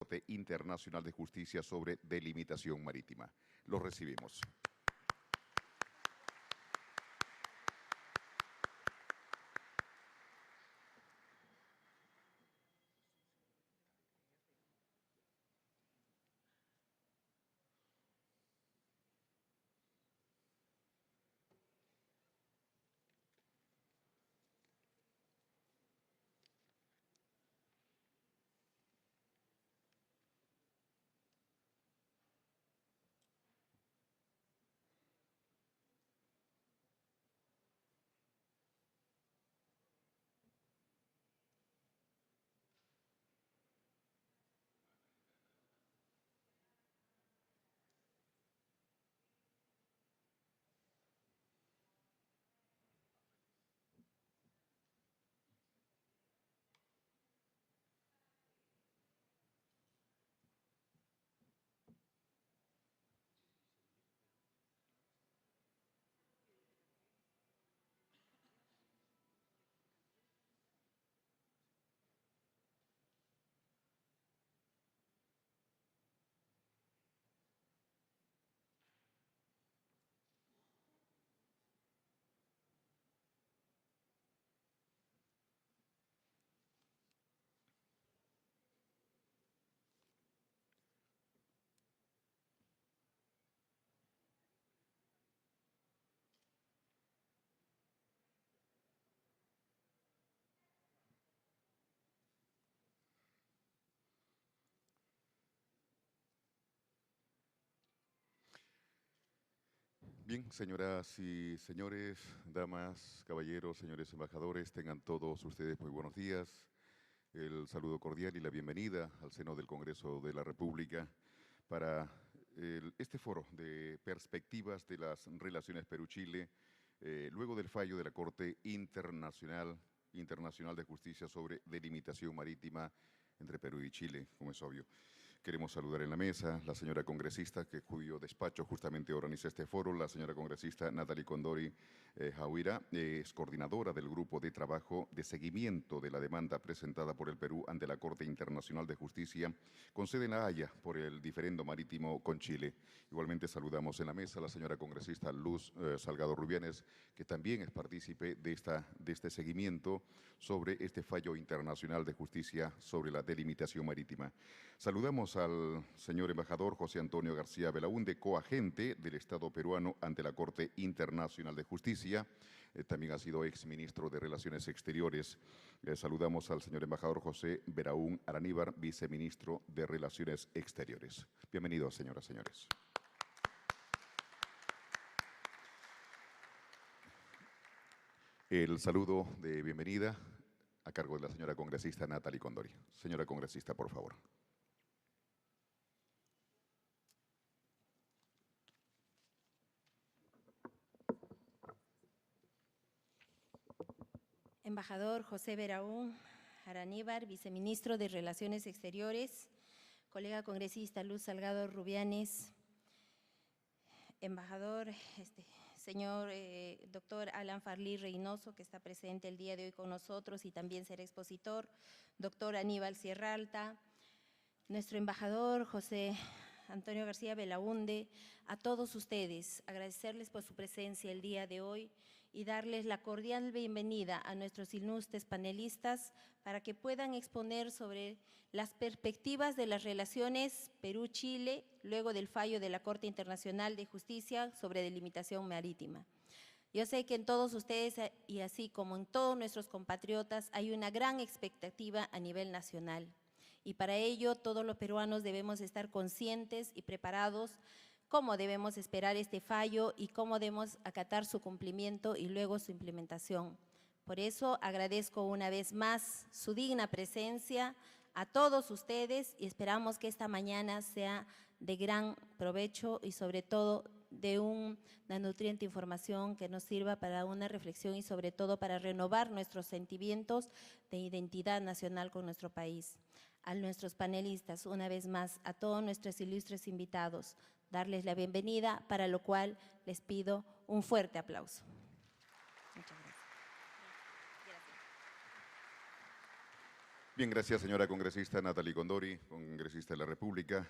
Corte Internacional de Justicia sobre Delimitación Marítima. Los recibimos. Bien, señoras y señores, damas, caballeros, señores embajadores, tengan todos ustedes muy buenos días. El saludo cordial y la bienvenida al seno del Congreso de la República para este foro de perspectivas de las relaciones Perú-Chile, luego del fallo de la Corte Internacional de Justicia sobre delimitación marítima entre Perú y Chile, como es obvio. Queremos saludar en la mesa la señora congresista, cuyo despacho justamente organiza este foro, la señora congresista Natalie Condori Jauira, es coordinadora del Grupo de Trabajo de Seguimiento de la demanda presentada por el Perú ante la Corte Internacional de Justicia, con sede en La Haya, por el diferendo marítimo con Chile. Igualmente saludamos en la mesa a la señora congresista Luz Salgado Rubianes, que también es partícipe de este seguimiento sobre este fallo internacional de justicia sobre la delimitación marítima. Saludamos al señor embajador José Antonio García Belaúnde, coagente del Estado peruano ante la Corte Internacional de Justicia. También ha sido exministro de Relaciones Exteriores. Saludamos al señor embajador José Beraún Araníbar, viceministro de Relaciones Exteriores. Bienvenidos, señoras y señores. El saludo de bienvenida a cargo de la señora congresista Natalie Condori. Señora congresista, por favor. Embajador José Beraún Araníbar, viceministro de Relaciones Exteriores, colega congresista Luz Salgado Rubianes, embajador, señor doctor Alan Farley Reynoso, que está presente el día de hoy con nosotros y también será expositor, doctor Aníbal Sierralta, nuestro embajador José Antonio García Belaúnde, a todos ustedes, agradecerles por su presencia el día de hoy y darles la cordial bienvenida a nuestros ilustres panelistas para que puedan exponer sobre las perspectivas de las relaciones Perú-Chile luego del fallo de la Corte Internacional de Justicia sobre delimitación marítima. Yo sé que en todos ustedes y así como en todos nuestros compatriotas hay una gran expectativa a nivel nacional. Y para ello todos los peruanos debemos estar conscientes y preparados cómo debemos esperar este fallo y cómo debemos acatar su cumplimiento y luego su implementación. Por eso agradezco una vez más su digna presencia a todos ustedes y esperamos que esta mañana sea de gran provecho y sobre todo de una nutriente información que nos sirva para una reflexión y sobre todo para renovar nuestros sentimientos de identidad nacional con nuestro país. A nuestros panelistas, una vez más, a todos nuestros ilustres invitados, darles la bienvenida, para lo cual les pido un fuerte aplauso. Muchas gracias. Bien, gracias, señora congresista Natalie Condori, congresista de la República.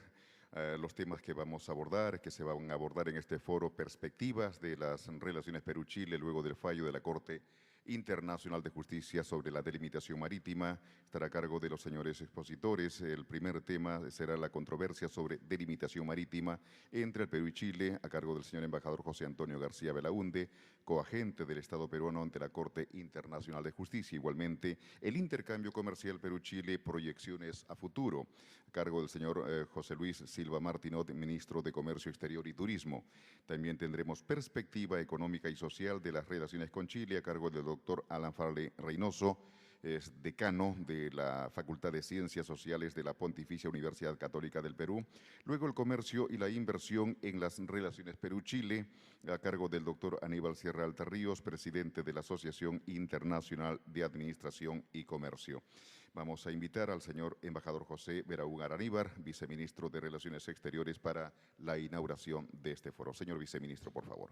Los temas que vamos a abordar, que se van a abordar en este foro, perspectivas de las relaciones Perú-Chile luego del fallo de la Corte Internacional de Justicia sobre la delimitación marítima, estará a cargo de los señores expositores. El primer tema será la controversia sobre delimitación marítima entre el Perú y Chile, a cargo del señor embajador José Antonio García Belaúnde, coagente del Estado peruano ante la Corte Internacional de Justicia. Igualmente, el intercambio comercial Perú-Chile, proyecciones a futuro, a cargo del señor José Luis Silva Martinot, ministro de Comercio Exterior y Turismo. También tendremos perspectiva económica y social de las relaciones con Chile, a cargo del doctor Alan Farley Reynoso, es decano de la Facultad de Ciencias Sociales de la Pontificia Universidad Católica del Perú. Luego el comercio y la inversión en las relaciones Perú-Chile, a cargo del doctor Aníbal Sierra Altarríos, presidente de la Asociación Internacional de Administración y Comercio. Vamos a invitar al señor embajador José Beraúnde Aníbar, viceministro de Relaciones Exteriores, para la inauguración de este foro. Señor viceministro, por favor.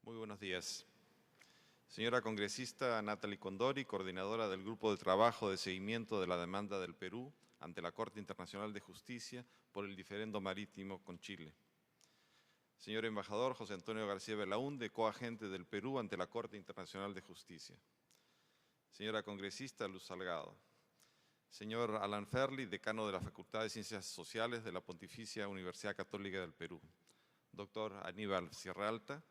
Muy buenos días. Señora congresista Natalie Condori, coordinadora del Grupo de Trabajo de Seguimiento de la Demanda del Perú ante la Corte Internacional de Justicia por el diferendo marítimo con Chile. Señor embajador José Antonio García Belaúnde, coagente del Perú ante la Corte Internacional de Justicia. Señora congresista Luz Salgado. Señor Alan Farley, decano de la Facultad de Ciencias Sociales de la Pontificia Universidad Católica del Perú. Doctor Aníbal Sierra Alta.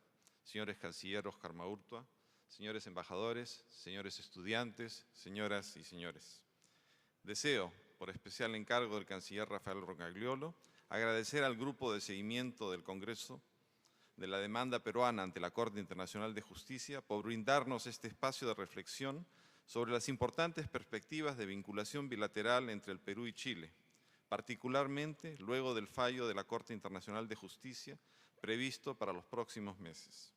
Señores canciller Oscar Maurtua, señores embajadores, señores estudiantes, señoras y señores. Deseo, por especial encargo del canciller Rafael Rocagliolo, agradecer al Grupo de Seguimiento del Congreso de la Demanda Peruana ante la Corte Internacional de Justicia por brindarnos este espacio de reflexión sobre las importantes perspectivas de vinculación bilateral entre el Perú y Chile, particularmente luego del fallo de la Corte Internacional de Justicia previsto para los próximos meses.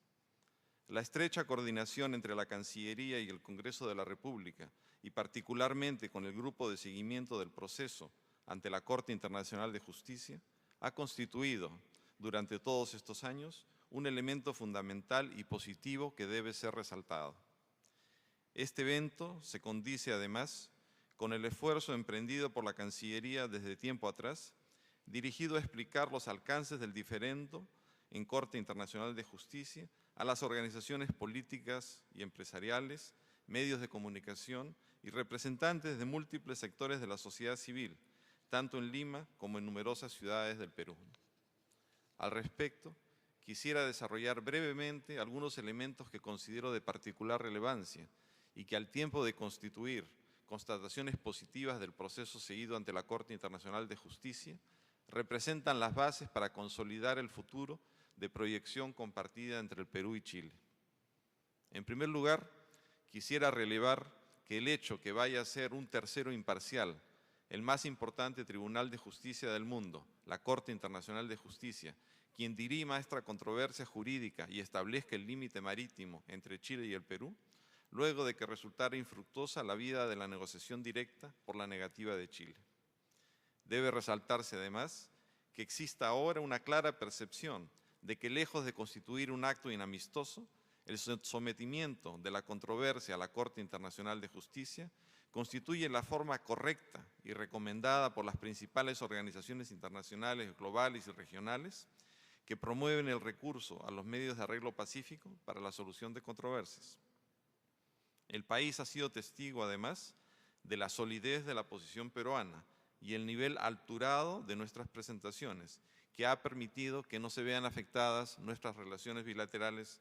La estrecha coordinación entre la Cancillería y el Congreso de la República, y particularmente con el Grupo de Seguimiento del Proceso ante la Corte Internacional de Justicia, ha constituido durante todos estos años un elemento fundamental y positivo que debe ser resaltado. Este evento se condice además con el esfuerzo emprendido por la Cancillería desde tiempo atrás, dirigido a explicar los alcances del diferendo en Corte Internacional de Justicia a las organizaciones políticas y empresariales, medios de comunicación y representantes de múltiples sectores de la sociedad civil, tanto en Lima como en numerosas ciudades del Perú. Al respecto, quisiera desarrollar brevemente algunos elementos que considero de particular relevancia y que al tiempo de constituir constataciones positivas del proceso seguido ante la Corte Internacional de Justicia, representan las bases para consolidar el futuro de proyección compartida entre el Perú y Chile. En primer lugar, quisiera relevar que el hecho que vaya a ser un tercero imparcial, el más importante tribunal de justicia del mundo, la Corte Internacional de Justicia, quien dirima esta controversia jurídica y establezca el límite marítimo entre Chile y el Perú, luego de que resultara infructuosa la vía de la negociación directa por la negativa de Chile. Debe resaltarse además que exista ahora una clara percepción de que lejos de constituir un acto inamistoso, el sometimiento de la controversia a la Corte Internacional de Justicia constituye la forma correcta y recomendada por las principales organizaciones internacionales, globales y regionales que promueven el recurso a los medios de arreglo pacífico para la solución de controversias. El país ha sido testigo, además, de la solidez de la posición peruana y el nivel alturado de nuestras presentaciones, que ha permitido que no se vean afectadas nuestras relaciones bilaterales.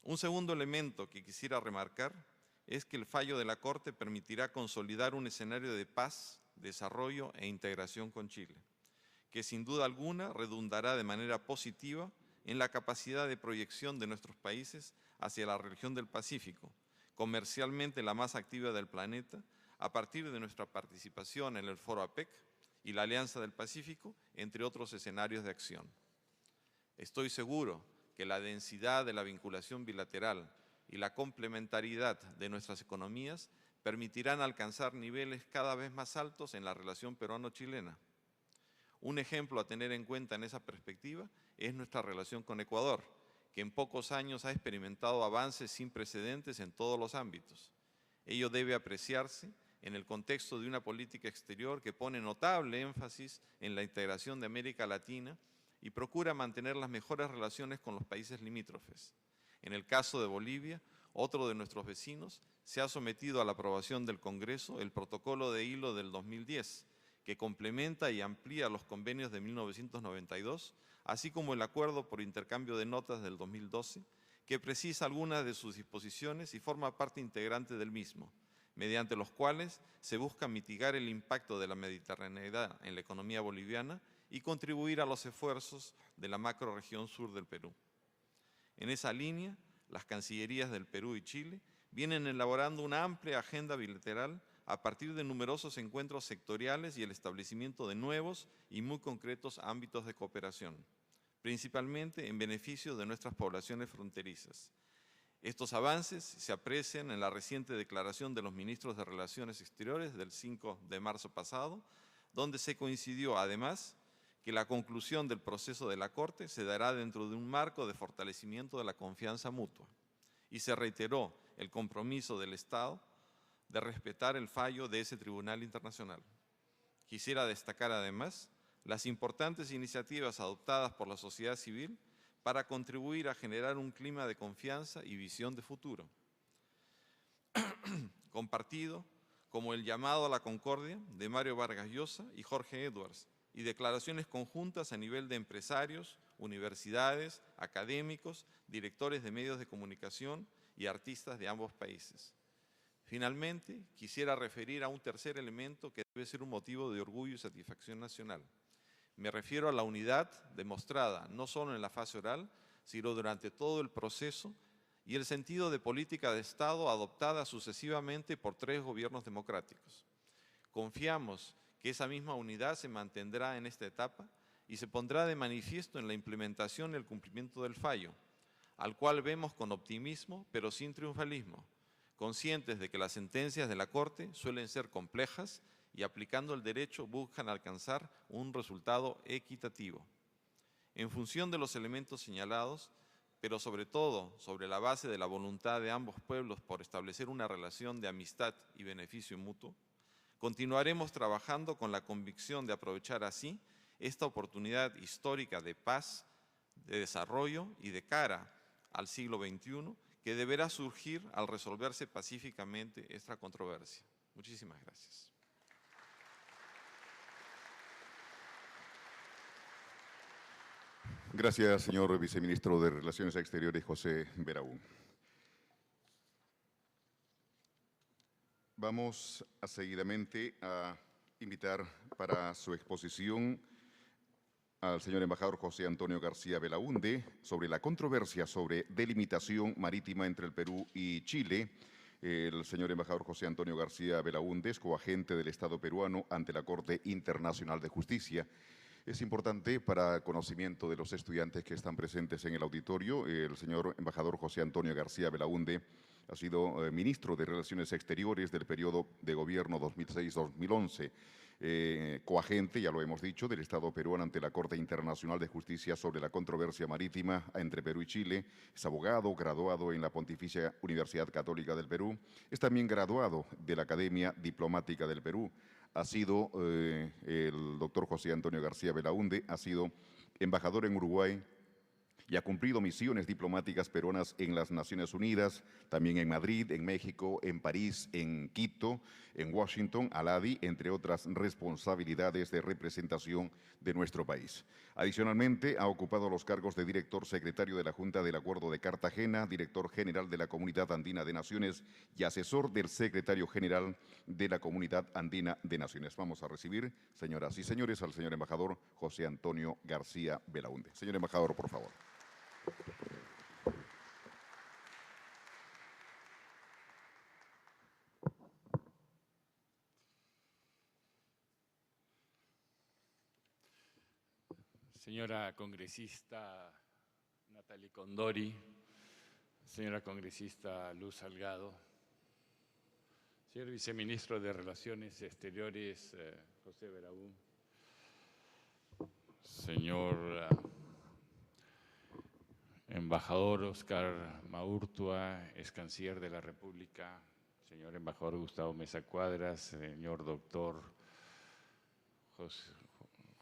Un segundo elemento que quisiera remarcar es que el fallo de la Corte permitirá consolidar un escenario de paz, desarrollo e integración con Chile, que sin duda alguna redundará de manera positiva en la capacidad de proyección de nuestros países hacia la región del Pacífico, comercialmente la más activa del planeta, a partir de nuestra participación en el Foro APEC y la Alianza del Pacífico, entre otros escenarios de acción. Estoy seguro que la densidad de la vinculación bilateral y la complementariedad de nuestras economías permitirán alcanzar niveles cada vez más altos en la relación peruano-chilena. Un ejemplo a tener en cuenta en esa perspectiva es nuestra relación con Ecuador, que en pocos años ha experimentado avances sin precedentes en todos los ámbitos. Ello debe apreciarse en el contexto de una política exterior que pone notable énfasis en la integración de América Latina y procura mantener las mejores relaciones con los países limítrofes. En el caso de Bolivia, otro de nuestros vecinos, se ha sometido a la aprobación del Congreso el Protocolo de Hilo del 2010, que complementa y amplía los convenios de 1992, así como el Acuerdo por Intercambio de Notas del 2012, que precisa algunas de sus disposiciones y forma parte integrante del mismo, mediante los cuales se busca mitigar el impacto de la mediterraneidad en la economía boliviana y contribuir a los esfuerzos de la macrorregión sur del Perú. En esa línea, las cancillerías del Perú y Chile vienen elaborando una amplia agenda bilateral a partir de numerosos encuentros sectoriales y el establecimiento de nuevos y muy concretos ámbitos de cooperación, principalmente en beneficio de nuestras poblaciones fronterizas. Estos avances se aprecian en la reciente declaración de los ministros de Relaciones Exteriores del 5 de marzo pasado, donde se coincidió además que la conclusión del proceso de la Corte se dará dentro de un marco de fortalecimiento de la confianza mutua, y se reiteró el compromiso del Estado de respetar el fallo de ese Tribunal Internacional. Quisiera destacar además las importantes iniciativas adoptadas por la sociedad civil para contribuir a generar un clima de confianza y visión de futuro compartido, como el llamado a la concordia de Mario Vargas Llosa y Jorge Edwards, y declaraciones conjuntas a nivel de empresarios, universidades, académicos, directores de medios de comunicación y artistas de ambos países. Finalmente, quisiera referir a un tercer elemento que debe ser un motivo de orgullo y satisfacción nacional. Me refiero a la unidad demostrada no solo en la fase oral, sino durante todo el proceso y el sentido de política de Estado adoptada sucesivamente por 3 gobiernos democráticos. Confiamos que esa misma unidad se mantendrá en esta etapa y se pondrá de manifiesto en la implementación y el cumplimiento del fallo, al cual vemos con optimismo, pero sin triunfalismo, conscientes de que las sentencias de la Corte suelen ser complejas y aplicando el derecho buscan alcanzar un resultado equitativo. En función de los elementos señalados, pero sobre todo sobre la base de la voluntad de ambos pueblos por establecer una relación de amistad y beneficio mutuo, continuaremos trabajando con la convicción de aprovechar así esta oportunidad histórica de paz, de desarrollo y de cara al siglo XXI que deberá surgir al resolverse pacíficamente esta controversia. Muchísimas gracias. Gracias, señor viceministro de Relaciones Exteriores, José Beraún. Vamos seguidamente a invitar para su exposición al señor embajador José Antonio García Belaúnde sobre la controversia sobre delimitación marítima entre el Perú y Chile. El señor embajador José Antonio García Belaúnde es coagente del Estado peruano ante la Corte Internacional de Justicia. Es importante para conocimiento de los estudiantes que están presentes en el auditorio, el señor embajador José Antonio García Belaúnde ha sido ministro de Relaciones Exteriores del periodo de gobierno 2006-2011, coagente, ya lo hemos dicho, del Estado peruano ante la Corte Internacional de Justicia sobre la controversia marítima entre Perú y Chile. Es abogado, graduado en la Pontificia Universidad Católica del Perú. Es también graduado de la Academia Diplomática del Perú. Ha sido el doctor José Antonio García Belaúnde, ha sido embajador en Uruguay y ha cumplido misiones diplomáticas peruanas en las Naciones Unidas, también en Madrid, en México, en París, en Quito, en Washington, Aladi, entre otras responsabilidades de representación de nuestro país. Adicionalmente, ha ocupado los cargos de director secretario de la Junta del Acuerdo de Cartagena, director general de la Comunidad Andina de Naciones y asesor del secretario general de la Comunidad Andina de Naciones. Vamos a recibir, señoras y señores, al señor embajador José Antonio García Belaúnde. Señor embajador, por favor. Señora congresista Natalie Condori, señora congresista Luz Salgado, Señor Viceministro de Relaciones Exteriores, José Beraún. Señor Embajador Oscar Maurtua, ex canciller de la República. Señor Embajador Gustavo Mesa Cuadras, señor doctor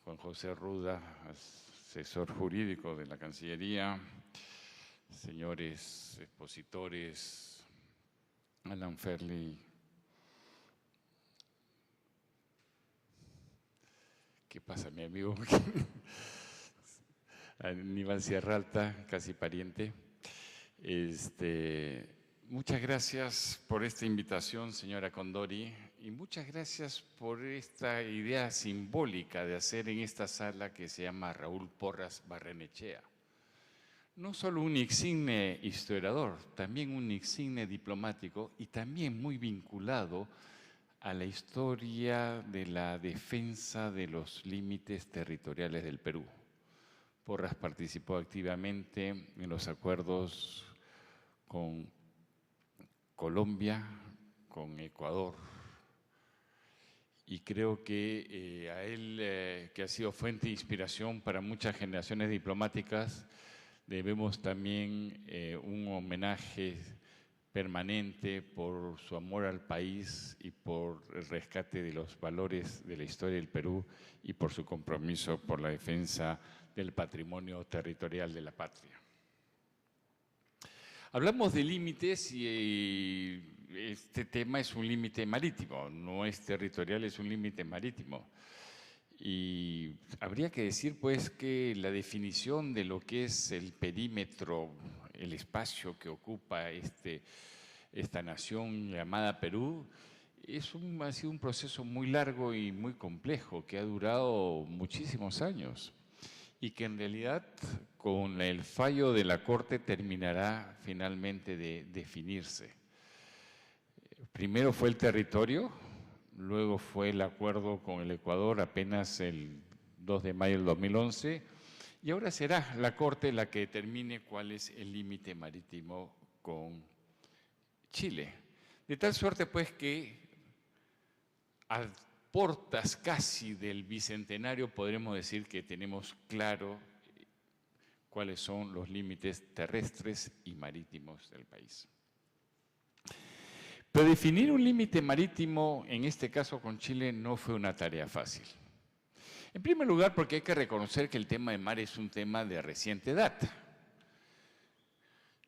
Juan José Ruda, asesor jurídico de la Cancillería. Señores expositores, Alan Farley. ¿Qué pasa, mi amigo? Aníbal Sierra Alta, casi pariente. Muchas gracias por esta invitación, señora Condori, y muchas gracias por esta idea simbólica de hacer en esta sala que se llama Raúl Porras Barrenechea. No solo un insigne historiador, también un insigne diplomático y también muy vinculado a la historia de la defensa de los límites territoriales del Perú. Porras participó activamente en los acuerdos con Colombia, con Ecuador, y creo que a él, que ha sido fuente de inspiración para muchas generaciones diplomáticas, debemos también un homenaje permanente por su amor al país y por el rescate de los valores de la historia del Perú y por su compromiso por la defensa del patrimonio territorial de la patria. Hablamos de límites y este tema es un límite marítimo, no es territorial, es un límite marítimo. Y habría que decir pues que la definición de lo que es el perímetro, el espacio que ocupa esta nación llamada Perú, ha sido un proceso muy largo y muy complejo que ha durado muchísimos años y que en realidad con el fallo de la Corte terminará finalmente de definirse. Primero fue el territorio, luego fue el acuerdo con el Ecuador apenas el 2 de mayo del 2011 y ahora será la Corte la que determine cuál es el límite marítimo con Chile. De tal suerte pues que a portas casi del bicentenario podremos decir que tenemos claro cuáles son los límites terrestres y marítimos del país. Pero definir un límite marítimo, en este caso con Chile, no fue una tarea fácil. En primer lugar, porque hay que reconocer que el tema de mar es un tema de reciente data.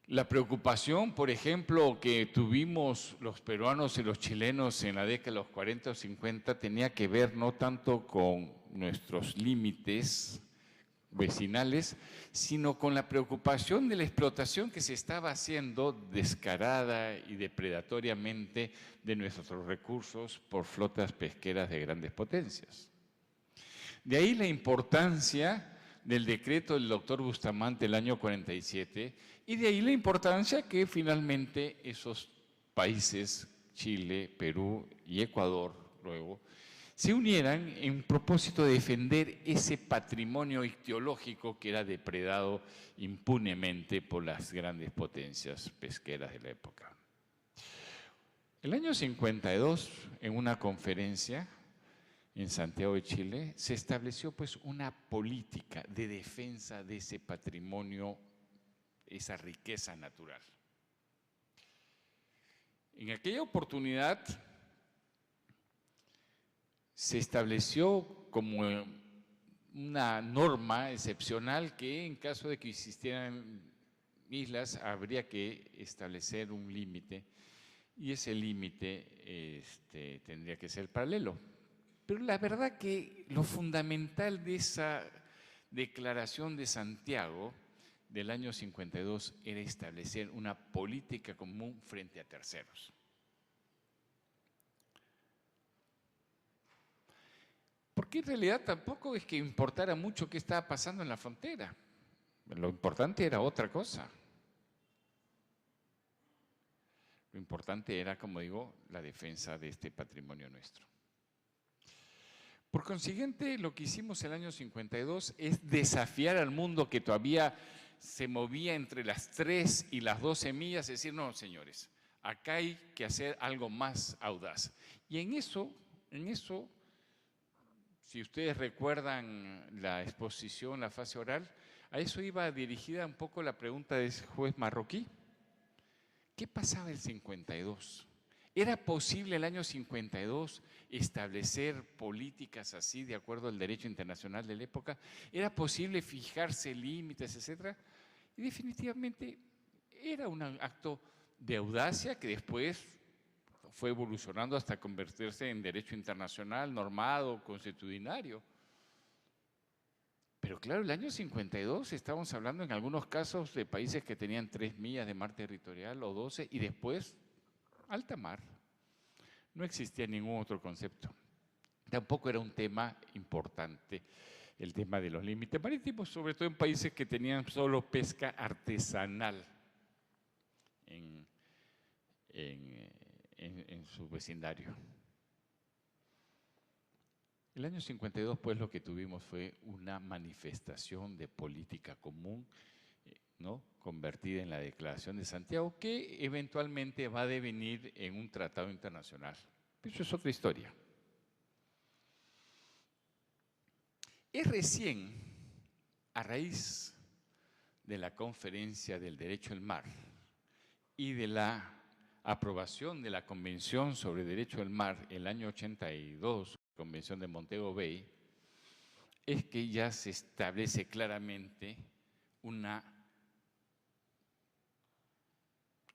La preocupación, por ejemplo, que tuvimos los peruanos y los chilenos en la década de los 40 o 50 tenía que ver no tanto con nuestros límites vecinales, sino con la preocupación de la explotación que se estaba haciendo descarada y depredatoriamente de nuestros recursos por flotas pesqueras de grandes potencias. De ahí la importancia del decreto del doctor Bustamante del año 47 y de ahí la importancia que finalmente esos países, Chile, Perú y Ecuador, luego, se unieran en propósito de defender ese patrimonio ictiológico que era depredado impunemente por las grandes potencias pesqueras de la época. El año 52, en una conferencia en Santiago de Chile, se estableció pues una política de defensa de ese patrimonio, esa riqueza natural. En aquella oportunidad se estableció como una norma excepcional que en caso de que existieran islas habría que establecer un límite y ese límite tendría que ser paralelo. Pero la verdad que lo fundamental de esa declaración de Santiago del año 52 era establecer una política común frente a terceros. Porque en realidad tampoco es que importara mucho qué estaba pasando en la frontera. Lo importante era otra cosa. Lo importante era, como digo, la defensa de este patrimonio nuestro. Por consiguiente, lo que hicimos el año 52 es desafiar al mundo que todavía se movía entre las 3 y las 12 millas, es decir, no, señores, acá hay que hacer algo más audaz. Y en eso, si ustedes recuerdan la exposición, la fase oral, a eso iba dirigida un poco la pregunta del juez marroquí. ¿Qué pasaba en el 52? ¿Era posible el año 52 establecer políticas así de acuerdo al derecho internacional de la época? ¿Era posible fijarse límites, etcétera? Y definitivamente era un acto de audacia que después fue evolucionando hasta convertirse en derecho internacional, normado, consuetudinario. Pero claro, el año 52 estamos hablando en algunos casos de países que tenían 3 millas de mar territorial o 12 y después alta mar. No existía ningún otro concepto. Tampoco era un tema importante el tema de los límites marítimos, sobre todo en países que tenían solo pesca artesanal en su vecindario. El año 52, pues, lo que tuvimos fue una manifestación de política común, ¿no?, convertida en la Declaración de Santiago, que eventualmente va a devenir en un tratado internacional. Eso es otra historia. Es recién, a raíz de la Conferencia del Derecho al Mar y de la aprobación de la Convención sobre Derecho al Mar el año 82, Convención de Montego Bay, es que ya se establece claramente un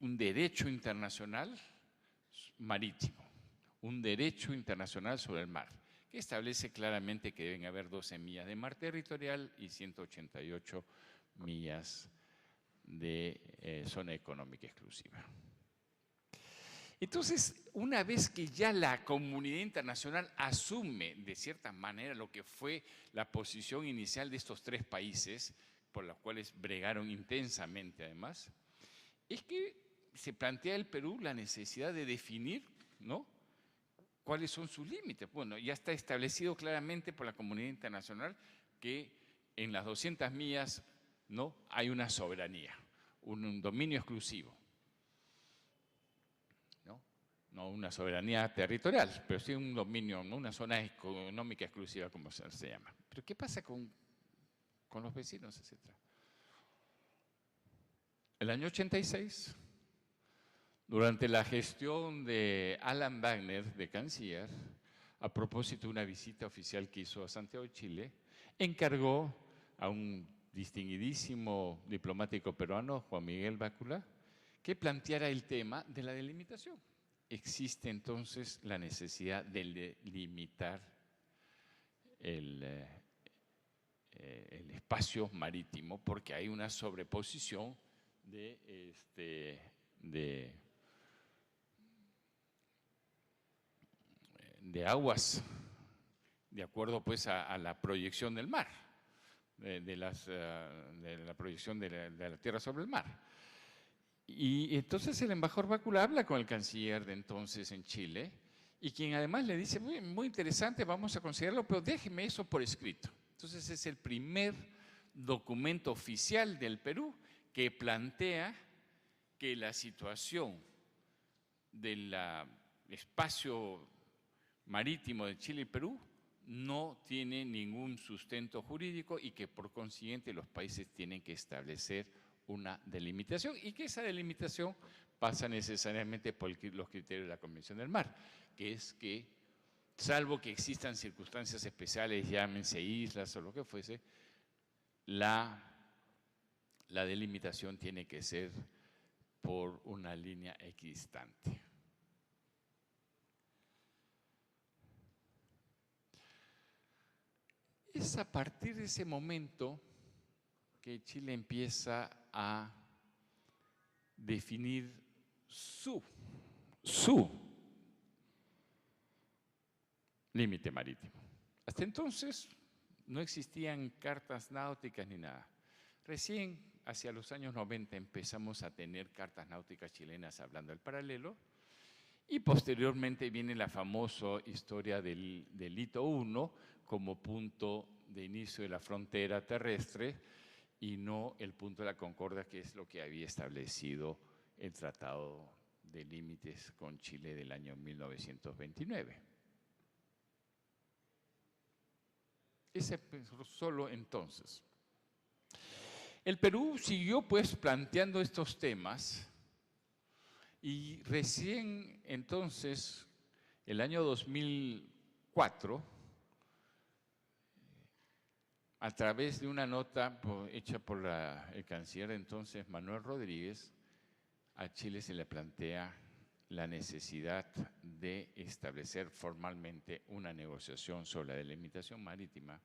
derecho internacional marítimo, un derecho internacional sobre el mar, que establece claramente que deben haber 12 millas de mar territorial y 188 millas de zona económica exclusiva. Entonces, una vez que ya la comunidad internacional asume de cierta manera lo que fue la posición inicial de estos 3 países, por los cuales bregaron intensamente además, es que se plantea el Perú la necesidad de definir, ¿no?, cuáles son sus límites. Bueno, ya está establecido claramente por la comunidad internacional que en las 200 millas, ¿no?, hay una soberanía, un dominio exclusivo. No una soberanía territorial, pero sí un dominio, ¿no?, una zona económica exclusiva, como se llama. Pero ¿qué pasa con los vecinos, etcétera? El año 86, durante la gestión de Alan Wagner, de canciller, a propósito de una visita oficial que hizo a Santiago de Chile, encargó a un distinguidísimo diplomático peruano, Juan Miguel Bácula, que planteara el tema de la delimitación. Existe entonces la necesidad de delimitar el espacio marítimo porque hay una sobreposición de aguas, de acuerdo pues a la proyección del mar, de la proyección de la tierra sobre el mar. Y entonces el embajador Bácula habla con el canciller de entonces en Chile y quien además le dice, muy interesante, vamos a considerarlo, pero déjeme eso por escrito. Entonces es el primer documento oficial del Perú que plantea que la situación del espacio marítimo de Chile y Perú no tiene ningún sustento jurídico y que por consiguiente los países tienen que establecer una delimitación y que esa delimitación pasa necesariamente por los criterios de la Convención del Mar, que es que, salvo que existan circunstancias especiales, llámense islas o lo que fuese, la delimitación tiene que ser por una línea equidistante. Es a partir de ese momento que Chile empieza a definir su límite marítimo. Hasta entonces no existían cartas náuticas ni nada. Recién, hacia los años 90, empezamos a tener cartas náuticas chilenas hablando del paralelo y posteriormente viene la famosa historia del hito 1 como punto de inicio de la frontera terrestre y no el punto de la Concordia, que es lo que había establecido el Tratado de límites con Chile del año 1929. Ese solo entonces. El Perú siguió pues planteando estos temas y recién entonces, el año 2004, a través de una nota hecha por el canciller entonces, Manuel Rodríguez, a Chile se le plantea la necesidad de establecer formalmente una negociación sobre la delimitación marítima,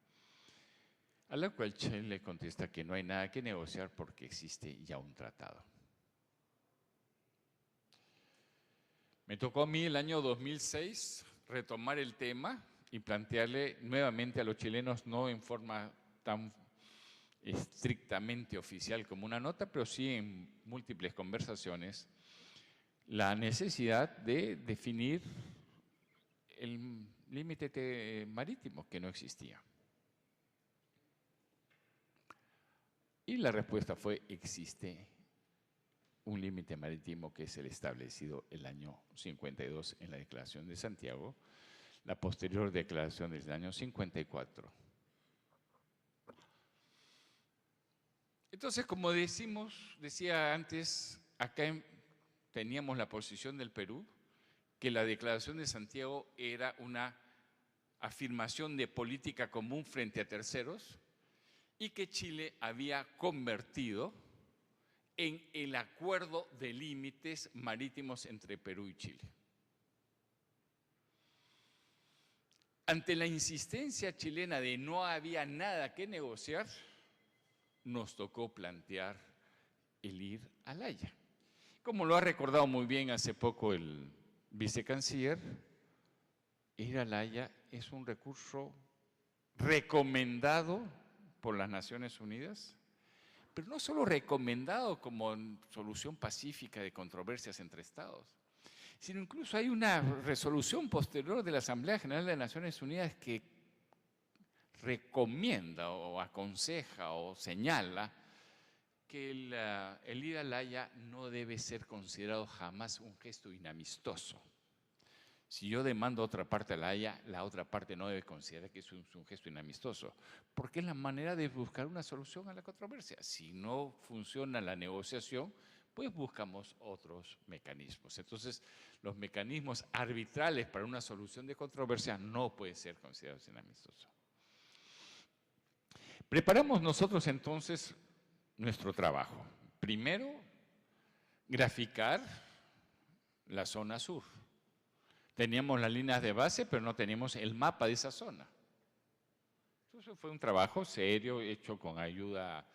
a la cual Chile contesta que no hay nada que negociar porque existe ya un tratado. Me tocó a mí el año 2006 retomar el tema y plantearle nuevamente a los chilenos, no en forma tan estrictamente oficial como una nota, pero sí en múltiples conversaciones, la necesidad de definir el límite marítimo que no existía. Y la respuesta fue: existe un límite marítimo que es el establecido el año 52 en la Declaración de Santiago, la posterior declaración del año 54. Entonces, como decía antes, acá teníamos la posición del Perú, que la Declaración de Santiago era una afirmación de política común frente a terceros y que Chile había convertido en el acuerdo de límites marítimos entre Perú y Chile. Ante la insistencia chilena de no había nada que negociar, nos tocó plantear el ir a La Haya. Como lo ha recordado muy bien hace poco el vicecanciller, ir a La Haya es un recurso recomendado por las Naciones Unidas, pero no solo recomendado como solución pacífica de controversias entre Estados, sino incluso hay una resolución posterior de la Asamblea General de las Naciones Unidas que recomienda o aconseja o señala que el ir a La Haya no debe ser considerado jamás un gesto inamistoso. Si yo demando a otra parte a La Haya, la otra parte no debe considerar que es un gesto inamistoso, porque es la manera de buscar una solución a la controversia. Si no funciona la negociación, pues buscamos otros mecanismos. Entonces, los mecanismos arbitrales para una solución de controversia no pueden ser considerados inamistosos. Preparamos nosotros entonces nuestro trabajo. Primero, graficar la zona sur. Teníamos las líneas de base, pero no teníamos el mapa de esa zona. Entonces fue un trabajo serio, hecho con ayuda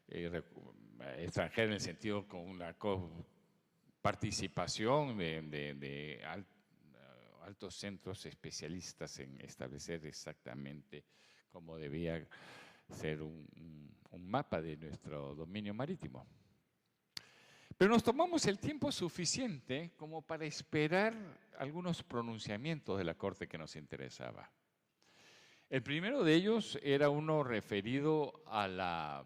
extranjera, en el sentido con la participación de altos centros especialistas en establecer exactamente cómo debía ser un mapa de nuestro dominio marítimo. Pero nos tomamos el tiempo suficiente como para esperar algunos pronunciamientos de la Corte que nos interesaba. El primero de ellos era uno referido a las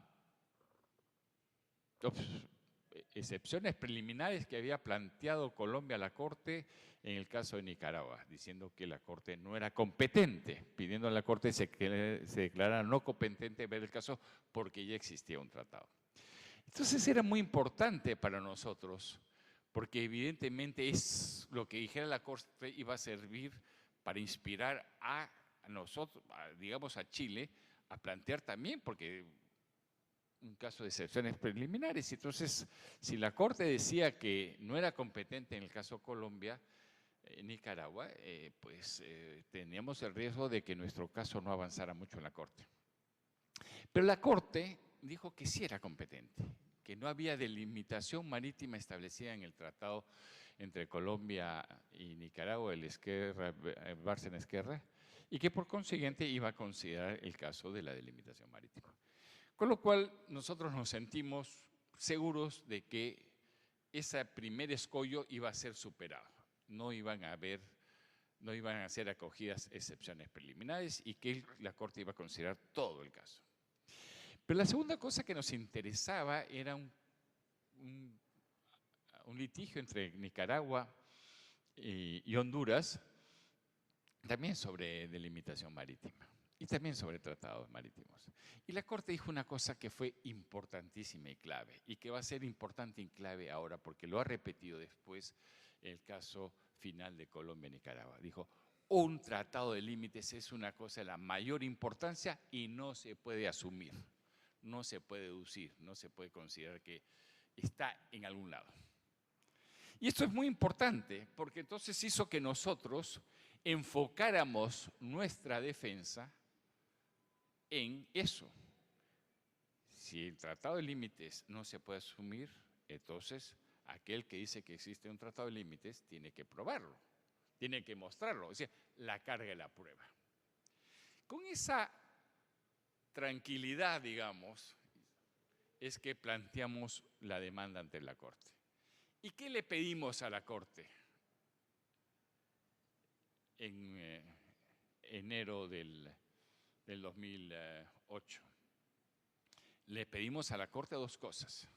excepciones preliminares que había planteado Colombia a la Corte en el caso de Nicaragua, diciendo que la Corte no era competente, pidiendo a la Corte que se declarara no competente ver el caso porque ya existía un tratado. Entonces era muy importante para nosotros, porque evidentemente es lo que dijera la Corte iba a servir para inspirar a nosotros, digamos a Chile, a plantear también, porque un caso de excepciones preliminares. Entonces, si la Corte decía que no era competente en el caso Colombia, Nicaragua, teníamos el riesgo de que nuestro caso no avanzara mucho en la Corte. Pero la Corte dijo que sí era competente, que no había delimitación marítima establecida en el tratado entre Colombia y Nicaragua, el Bárcena-Esquerra, y que por consiguiente iba a considerar el caso de la delimitación marítima. Con lo cual nosotros nos sentimos seguros de que ese primer escollo iba a ser superado, no iban a ser acogidas excepciones preliminares y que la Corte iba a considerar todo el caso. Pero la segunda cosa que nos interesaba era un litigio entre Nicaragua y Honduras, también sobre delimitación marítima y también sobre tratados marítimos. Y la Corte dijo una cosa que fue importantísima y clave, y que va a ser importante y clave ahora, porque lo ha repetido después el caso final de Colombia y Nicaragua. Dijo, un tratado de límites es una cosa de la mayor importancia y no se puede asumir, no se puede deducir, no se puede considerar que está en algún lado. Y esto es muy importante, porque entonces hizo que nosotros enfocáramos nuestra defensa en eso. Si el tratado de límites no se puede asumir, entonces aquel que dice que existe un tratado de límites tiene que probarlo, tiene que mostrarlo, o sea, la carga de la prueba. Con esa tranquilidad, digamos, es que planteamos la demanda ante la Corte. ¿Y qué le pedimos a la Corte? En enero del 2008. Le pedimos a la Corte dos cosas.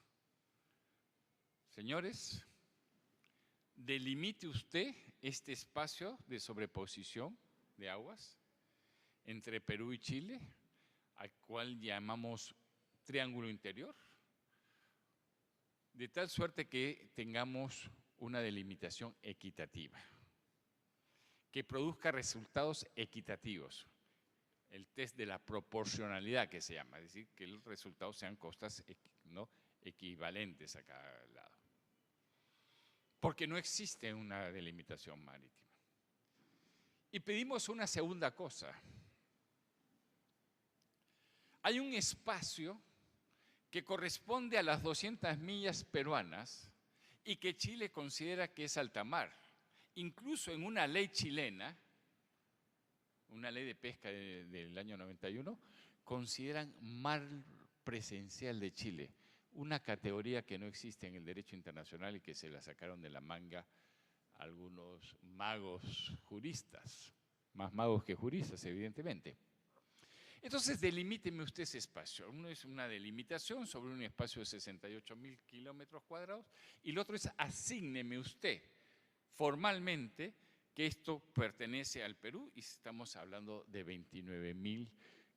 Señores, delimite usted este espacio de sobreposición de aguas entre Perú y Chile, al cual llamamos triángulo interior, de tal suerte que tengamos una delimitación equitativa, que produzca resultados equitativos. El test de la proporcionalidad que se llama, es decir, que los resultados sean costas ¿no? equivalentes a cada lado. Porque no existe una delimitación marítima. Y pedimos una segunda cosa. Hay un espacio que corresponde a las 200 millas peruanas y que Chile considera que es alta mar. Incluso en una ley chilena, una ley de pesca del año 91, consideran mar presencial de Chile, una categoría que no existe en el derecho internacional y que se la sacaron de la manga algunos magos juristas, más magos que juristas, evidentemente. Entonces, delimíteme usted ese espacio. Uno es una delimitación sobre un espacio de 68.000 kilómetros cuadrados y el otro es asígneme usted formalmente que esto pertenece al Perú y estamos hablando de 29.000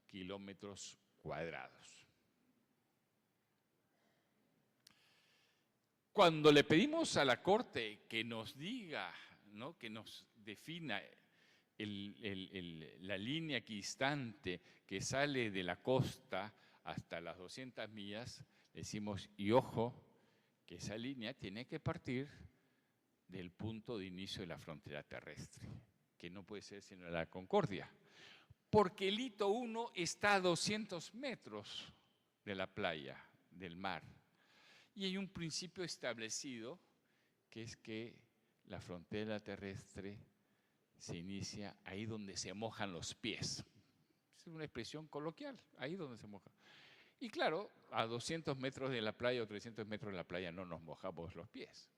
kilómetros cuadrados. Cuando le pedimos a la Corte que nos diga, ¿no? que nos defina la línea equidistante que sale de la costa hasta las 200 millas, decimos, y ojo, que esa línea tiene que partir del punto de inicio de la frontera terrestre, que no puede ser sino la Concordia, porque el hito 1 está a 200 metros de la playa, del mar, y hay un principio establecido que es que la frontera terrestre se inicia ahí donde se mojan los pies. Es una expresión coloquial, ahí donde se mojan. Y claro, a 200 metros de la playa o 300 metros de la playa no nos mojamos los pies.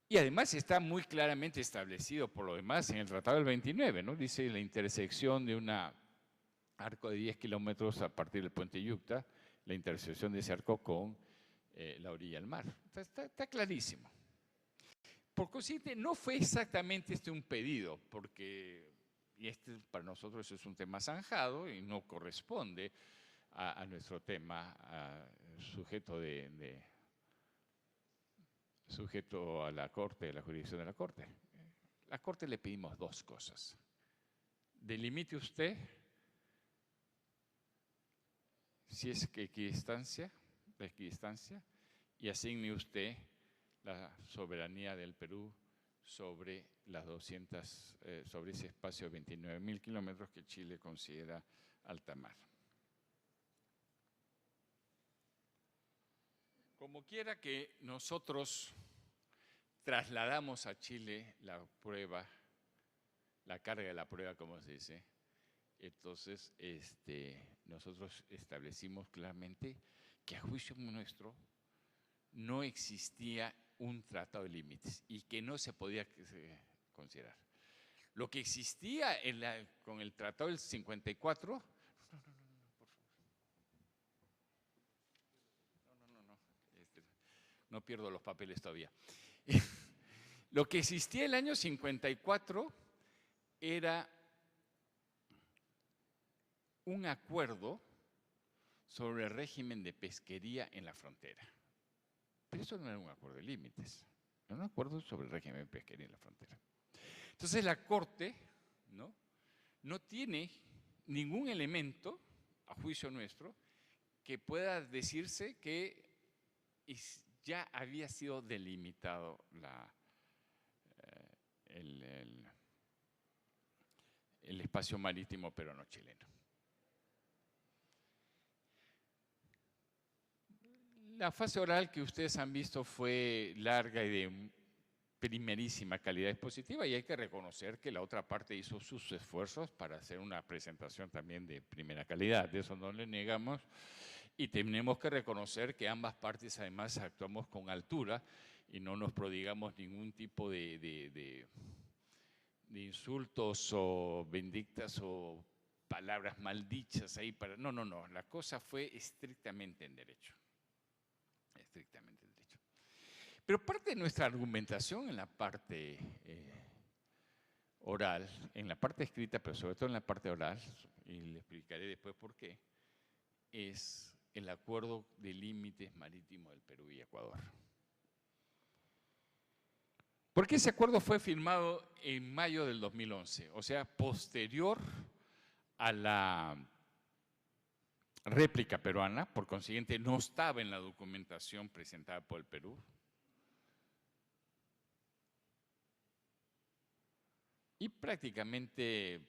Y además está muy claramente establecido por lo demás en el Tratado del 29, ¿no? Dice la intersección de un arco de 10 kilómetros a partir del puente Yucta, la intersección de ese arco con la orilla del mar. Está clarísimo. Por consiguiente, no fue exactamente un pedido, porque y para nosotros es un tema zanjado y no corresponde a nuestro tema sujeto a la Corte, a la jurisdicción de la Corte. A la Corte le pedimos dos cosas. Delimite usted si es que la equidistancia, y asigne usted la soberanía del Perú sobre sobre ese espacio de 29.000 kilómetros que Chile considera alta mar. Como quiera que nosotros trasladamos a Chile la prueba, la carga de la prueba, como se dice, entonces nosotros establecimos claramente que a juicio nuestro no existía un tratado de límites y que no se podía considerar. Lo que existía con el tratado del 54, no pierdo los papeles todavía. Lo que existía el año 54 era un acuerdo sobre el régimen de pesquería en la frontera. Pero eso no era un acuerdo de límites, era un acuerdo sobre el régimen de pesquería en la frontera. Entonces la Corte no tiene ningún elemento, a juicio nuestro, que pueda decirse que ya había sido delimitado el espacio marítimo peruano-chileno. La fase oral que ustedes han visto fue larga y de primerísima calidad expositiva, y hay que reconocer que la otra parte hizo sus esfuerzos para hacer una presentación también de primera calidad, de eso no le negamos, y tenemos que reconocer que ambas partes además actuamos con altura y no nos prodigamos ningún tipo de insultos o vindictas o palabras maldichas ahí para… No, la cosa fue estrictamente en derecho. Estrictamente en derecho. Pero parte de nuestra argumentación en la parte oral, en la parte escrita, pero sobre todo en la parte oral, y le explicaré después por qué, es el acuerdo de límites marítimos del Perú y Ecuador. Porque ese acuerdo fue firmado en mayo del 2011, o sea, posterior a la réplica peruana, por consiguiente no estaba en la documentación presentada por el Perú. Y prácticamente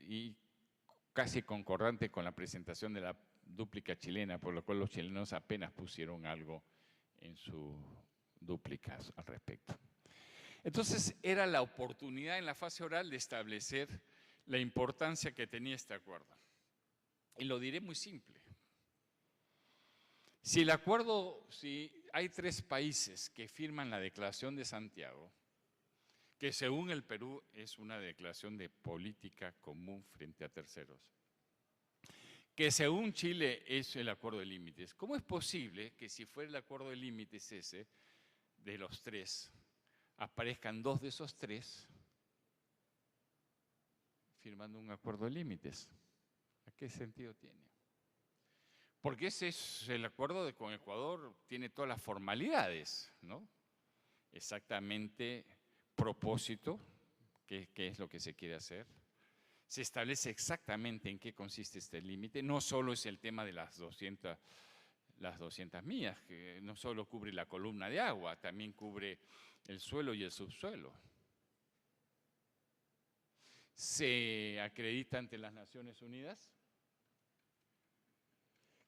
y casi concordante con la presentación de la dúplica chilena, por lo cual los chilenos apenas pusieron algo en su dúplica al respecto. Entonces era la oportunidad en la fase oral de establecer la importancia que tenía este acuerdo. Y lo diré muy simple. Si hay 3 países que firman la Declaración de Santiago, que según el Perú es una declaración de política común frente a terceros, que según Chile es el acuerdo de límites, ¿cómo es posible que si fuera el acuerdo de límites ese, de los 3, aparezcan 2 de esos 3 firmando un acuerdo de límites? ¿A qué sentido tiene? Porque ese es el acuerdo con Ecuador, tiene todas las formalidades, ¿no? Exactamente propósito, qué es lo que se quiere hacer. Se establece exactamente en qué consiste este límite. No solo es el tema de las 200 millas, que no solo cubre la columna de agua, también cubre el suelo y el subsuelo. Se acredita ante las Naciones Unidas.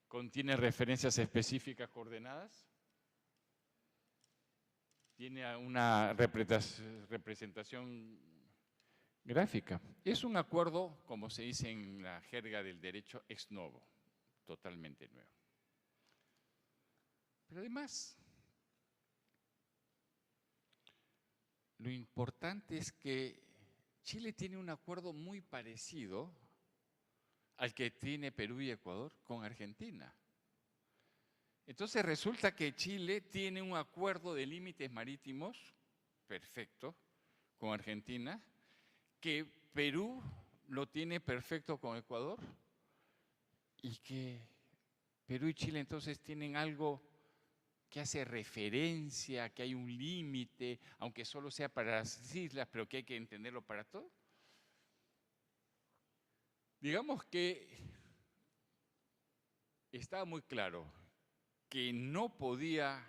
Contiene referencias específicas coordenadas. Tiene una representación gráfica. Es un acuerdo, como se dice en la jerga del derecho, ex novo, totalmente nuevo. Pero además, lo importante es que Chile tiene un acuerdo muy parecido al que tiene Perú y Ecuador con Argentina. Entonces resulta que Chile tiene un acuerdo de límites marítimos perfecto con Argentina, que Perú lo tiene perfecto con Ecuador y que Perú y Chile entonces tienen algo que hace referencia, que hay un límite, aunque solo sea para las islas, pero que hay que entenderlo para todo. Digamos que estaba muy claro que no podía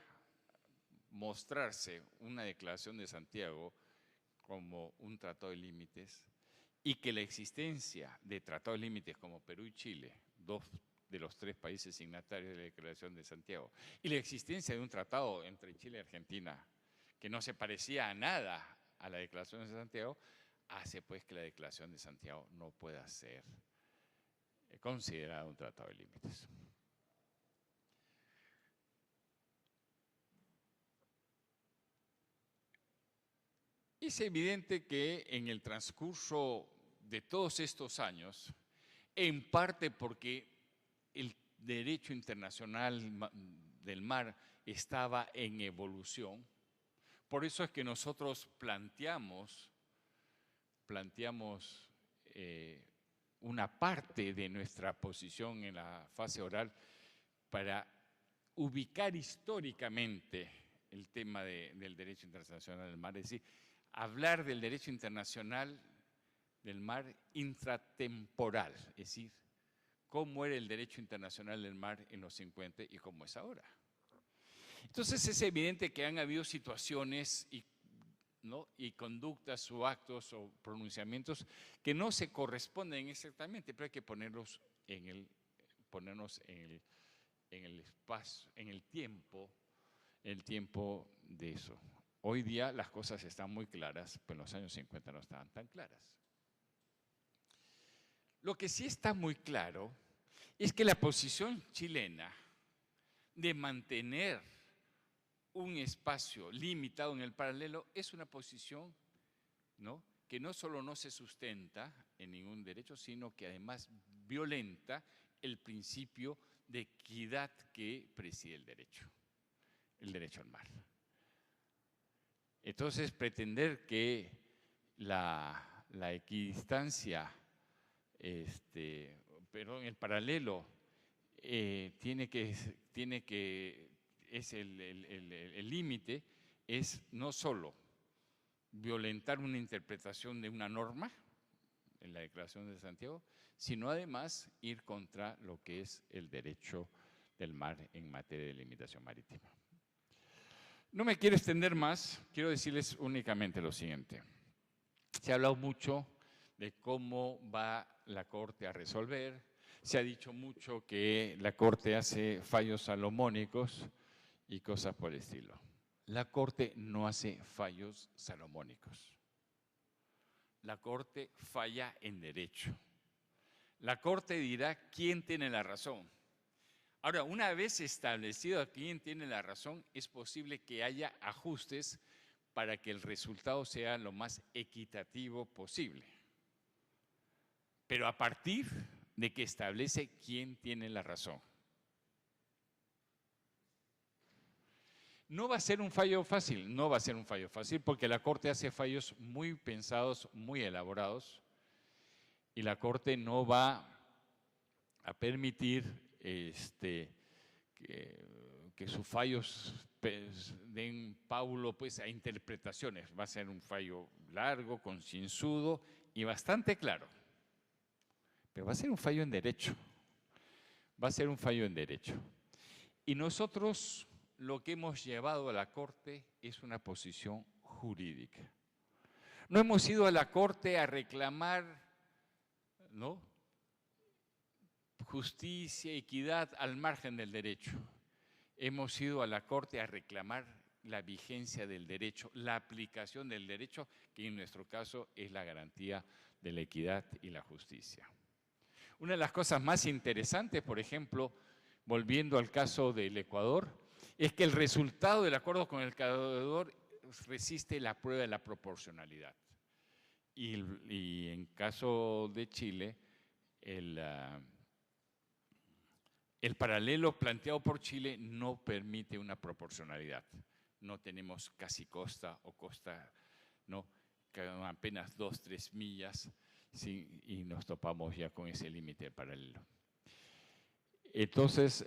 mostrarse una declaración de Santiago como un tratado de límites y que la existencia de tratados de límites como Perú y Chile, 2 de los 3 países signatarios de la Declaración de Santiago, y la existencia de un tratado entre Chile y Argentina que no se parecía a nada a la Declaración de Santiago, hace pues que la Declaración de Santiago no pueda ser considerada un tratado de límites. Es evidente que en el transcurso de todos estos años, en parte porque el derecho internacional del mar estaba en evolución. Por eso es que nosotros planteamos una parte de nuestra posición en la fase oral para ubicar históricamente el tema del derecho internacional del mar, es decir, hablar del derecho internacional del mar intratemporal, es decir, cómo era el derecho internacional del mar en los 50 y cómo es ahora. Entonces es evidente que han habido situaciones y conductas o actos o pronunciamientos que no se corresponden exactamente, pero hay que ponernos en el espacio, en el tiempo de eso. Hoy día las cosas están muy claras, pero en los años 50 no estaban tan claras. Lo que sí está muy claro es que la posición chilena de mantener un espacio limitado en el paralelo es una posición, ¿no?, que no solo no se sustenta en ningún derecho, sino que además violenta el principio de equidad que preside el derecho al mar. Entonces, pretender que la equidistancia, perdón, el paralelo es el límite, es no solo violentar una interpretación de una norma en la Declaración de Santiago, sino además ir contra lo que es el derecho del mar en materia de limitación marítima. No me quiero extender más, quiero decirles únicamente lo siguiente. Se ha hablado mucho de cómo va la Corte a resolver, se ha dicho mucho que la Corte hace fallos salomónicos y cosas por el estilo. La Corte no hace fallos salomónicos. La Corte falla en derecho. La Corte dirá quién tiene la razón. Ahora, una vez establecido quién tiene la razón, es posible que haya ajustes para que el resultado sea lo más equitativo posible. Pero a partir de que establece quién tiene la razón. No va a ser un fallo fácil, no va a ser un fallo fácil porque la Corte hace fallos muy pensados, muy elaborados y la Corte no va a permitir que sus fallos den paulo a interpretaciones. Va a ser un fallo largo, concienzudo y bastante claro. Pero va a ser un fallo en derecho. Va a ser un fallo en derecho. Y nosotros lo que hemos llevado a la Corte es una posición jurídica. No hemos ido a la Corte a reclamar, ¿no?, justicia, equidad al margen del derecho. Hemos ido a la Corte a reclamar la vigencia del derecho, la aplicación del derecho, que en nuestro caso es la garantía de la equidad y la justicia. Una de las cosas más interesantes, por ejemplo, volviendo al caso del Ecuador, es que el resultado del acuerdo con el Ecuador resiste la prueba de la proporcionalidad. Y en caso de Chile, el paralelo planteado por Chile no permite una proporcionalidad. No tenemos casi costa o costa, ¿no?, apenas 2-3 millas, ¿sí?, y nos topamos ya con ese límite paralelo. Entonces,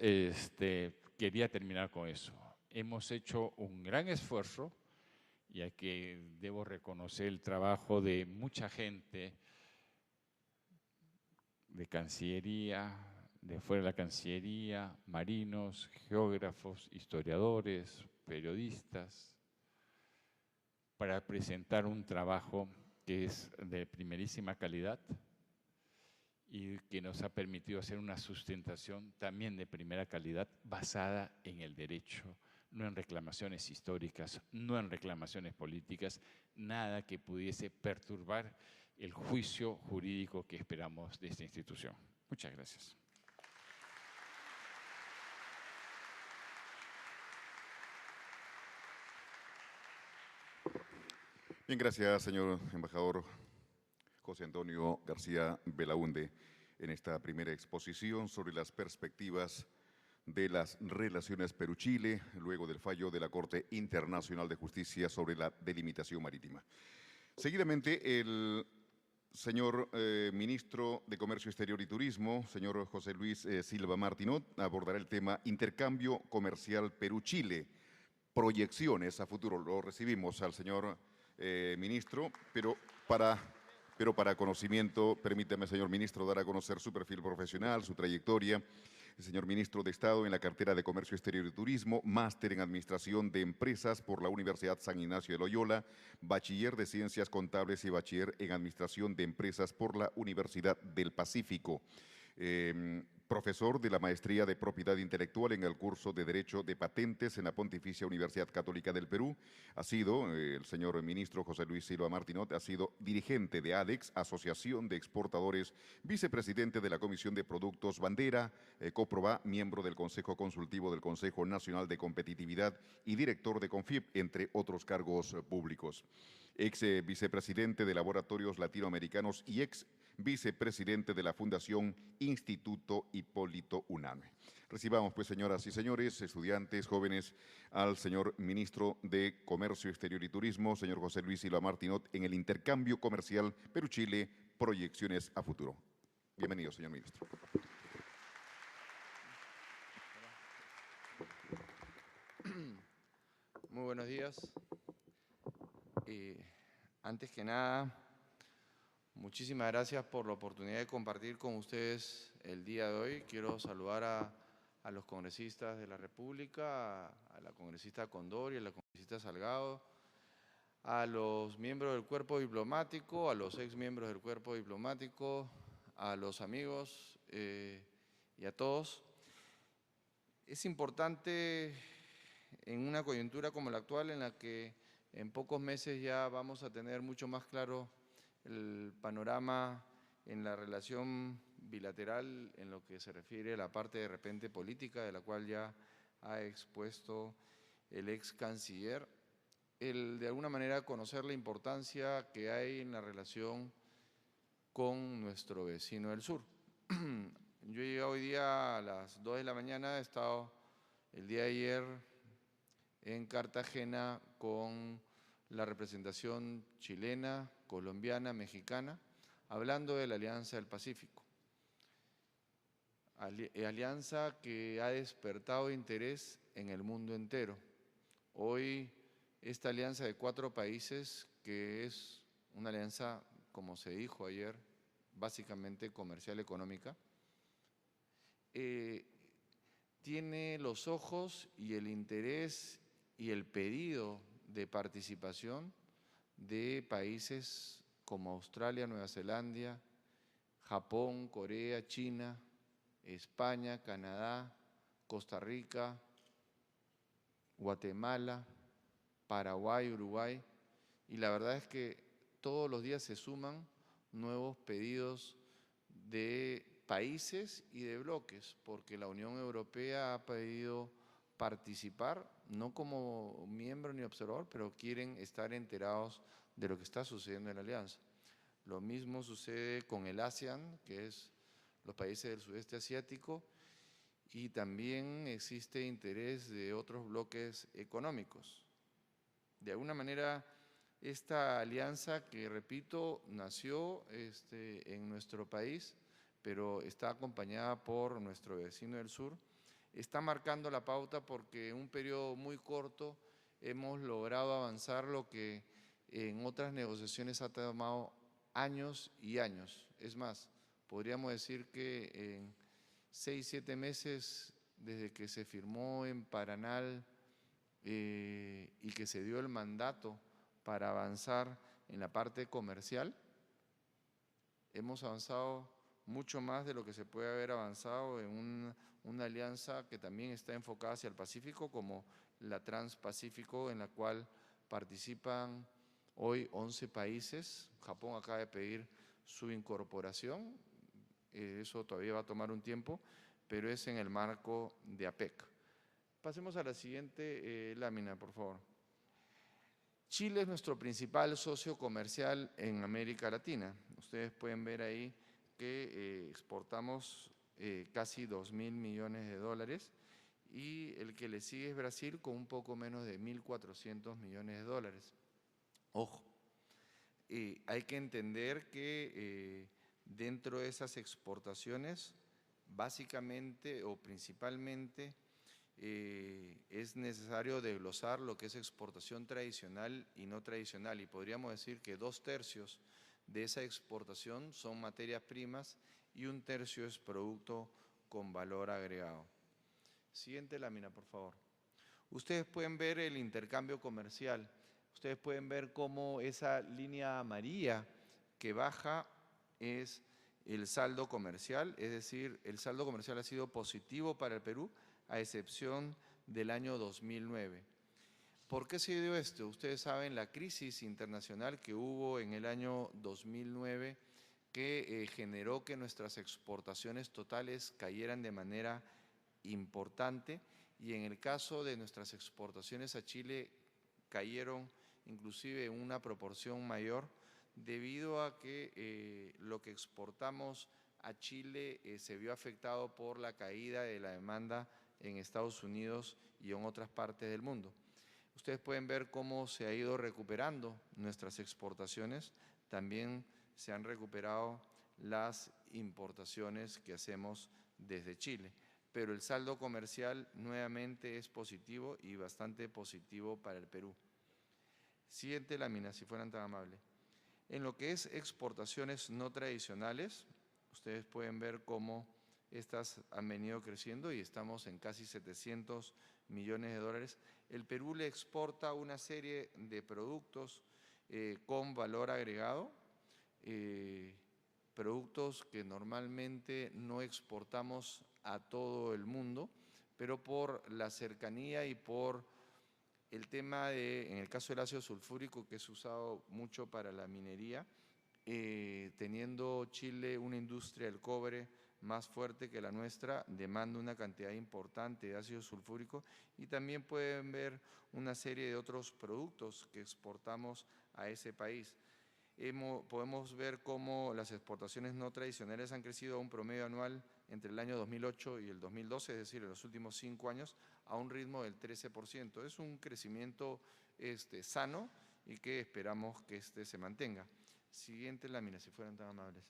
quería terminar con eso. Hemos hecho un gran esfuerzo, ya que debo reconocer el trabajo de mucha gente, de Cancillería, de fuera de la Cancillería, marinos, geógrafos, historiadores, periodistas, para presentar un trabajo que es de primerísima calidad y que nos ha permitido hacer una sustentación también de primera calidad basada en el derecho, no en reclamaciones históricas, no en reclamaciones políticas, nada que pudiese perturbar el juicio jurídico que esperamos de esta institución. Muchas gracias. Bien, gracias, señor embajador José Antonio García Belaúnde, en esta primera exposición sobre las perspectivas de las relaciones Perú-Chile, luego del fallo de la Corte Internacional de Justicia sobre la delimitación marítima. Seguidamente, el señor Ministro de Comercio Exterior y Turismo, señor José Luis Silva Martinot, abordará el tema intercambio comercial Perú-Chile, proyecciones a futuro. Lo recibimos al señor ministro, pero para conocimiento, permítame, señor ministro, dar a conocer su perfil profesional, su trayectoria. El señor ministro de Estado en la cartera de Comercio Exterior y Turismo, máster en Administración de Empresas por la Universidad San Ignacio de Loyola, bachiller de Ciencias Contables y bachiller en Administración de Empresas por la Universidad del Pacífico. Profesor de la Maestría de Propiedad Intelectual en el curso de Derecho de Patentes en la Pontificia Universidad Católica del Perú. Ha sido, el señor ministro José Luis Silva Martinot, ha sido dirigente de ADEX, Asociación de Exportadores, vicepresidente de la Comisión de Productos Bandera, Coproba, miembro del Consejo Consultivo del Consejo Nacional de Competitividad y director de CONFIEP, entre otros cargos públicos. Ex vicepresidente de Laboratorios Latinoamericanos y ex vicepresidente de la Fundación Instituto Hipólito Unanue. Recibamos, pues, señoras y señores, estudiantes, jóvenes, al señor ministro de Comercio Exterior y Turismo, señor José Luis Silva Martinot, en el intercambio comercial Perú-Chile, proyecciones a futuro. Bienvenido, señor ministro. Muy buenos días. Antes que nada, muchísimas gracias por la oportunidad de compartir con ustedes el día de hoy. Quiero saludar a los congresistas de la República, a la congresista Condori, a la congresista Salgado, a los miembros del cuerpo diplomático, a los exmiembros del cuerpo diplomático, a los amigos y a todos. Es importante en una coyuntura como la actual, en la que en pocos meses ya vamos a tener mucho más claro el panorama en la relación bilateral en lo que se refiere a la parte de repente política, de la cual ya ha expuesto el ex canciller, el de alguna manera conocer la importancia que hay en la relación con nuestro vecino del sur. Yo he llegado hoy día a las 2 de la mañana, he estado el día de ayer en Cartagena con la representación chilena, colombiana, mexicana, hablando de la Alianza del Pacífico. Alianza que ha despertado interés en el mundo entero. Hoy esta alianza de 4 países, que es una alianza, como se dijo ayer, básicamente comercial económica, tiene los ojos y el interés y el pedido de participación de países como Australia, Nueva Zelanda, Japón, Corea, China, España, Canadá, Costa Rica, Guatemala, Paraguay, Uruguay, y la verdad es que todos los días se suman nuevos pedidos de países y de bloques, porque la Unión Europea ha pedido participar, no como miembro ni observador, pero quieren estar enterados de lo que está sucediendo en la alianza. Lo mismo sucede con el ASEAN, que es los países del sudeste asiático, y también existe interés de otros bloques económicos. De alguna manera, esta alianza, que repito, nació en nuestro país, pero está acompañada por nuestro vecino del sur, está marcando la pauta porque en un periodo muy corto hemos logrado avanzar lo que en otras negociaciones ha tomado años y años. Es más, podríamos decir que en 6, 7 meses desde que se firmó en Paranal y que se dio el mandato para avanzar en la parte comercial, hemos avanzado mucho más de lo que se puede haber avanzado en una alianza que también está enfocada hacia el Pacífico, como la Transpacífico, en la cual participan hoy 11 países. Japón acaba de pedir su incorporación, eso todavía va a tomar un tiempo, pero es en el marco de APEC. Pasemos a la siguiente lámina, por favor. Chile es nuestro principal socio comercial en América Latina. Ustedes pueden ver ahí que exportamos casi 2.000 millones de dólares y el que le sigue es Brasil con un poco menos de 1.400 millones de dólares. Ojo, hay que entender que dentro de esas exportaciones, básicamente o principalmente, es necesario desglosar lo que es exportación tradicional y no tradicional, y podríamos decir que 2/3 de esa exportación son materias primas y 1/3 es producto con valor agregado. Siguiente lámina, por favor. Ustedes pueden ver el intercambio comercial. Ustedes pueden ver cómo esa línea amarilla que baja es el saldo comercial, es decir, el saldo comercial ha sido positivo para el Perú, a excepción del año 2009. ¿Por qué se dio esto? Ustedes saben la crisis internacional que hubo en el año 2009 que generó que nuestras exportaciones totales cayeran de manera importante, y en el caso de nuestras exportaciones a Chile cayeron inclusive en una proporción mayor debido a que lo que exportamos a Chile se vio afectado por la caída de la demanda en Estados Unidos y en otras partes del mundo. Ustedes pueden ver cómo se ha ido recuperando nuestras exportaciones, también se han recuperado las importaciones que hacemos desde Chile, pero el saldo comercial nuevamente es positivo y bastante positivo para el Perú. Siguiente lámina, si fueran tan amables. En lo que es exportaciones no tradicionales, ustedes pueden ver cómo estas han venido creciendo y estamos en casi 700 millones de dólares. El Perú le exporta una serie de productos con valor agregado, productos que normalmente no exportamos a todo el mundo, pero por la cercanía y por el tema de, en el caso del ácido sulfúrico, que es usado mucho para la minería, teniendo Chile una industria del cobre más fuerte que la nuestra, demanda una cantidad importante de ácido sulfúrico, y también pueden ver una serie de otros productos que exportamos a ese país. Podemos ver cómo las exportaciones no tradicionales han crecido a un promedio anual entre el año 2008 y el 2012, es decir, en los últimos 5 años, a un ritmo del 13%. Es un crecimiento sano y que esperamos que se mantenga. Siguiente lámina, si fueran tan amables.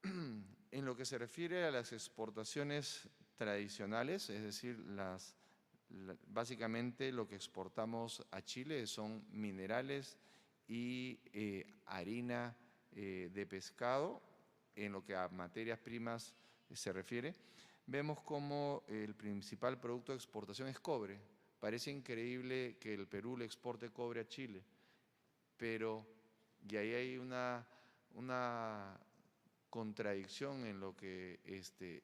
En lo que se refiere a las exportaciones tradicionales, es decir, básicamente lo que exportamos a Chile son minerales y harina de pescado. En lo que a materias primas se refiere, vemos como el principal producto de exportación es cobre. Parece increíble que el Perú le exporte cobre a Chile, pero y ahí hay una contradicción en lo que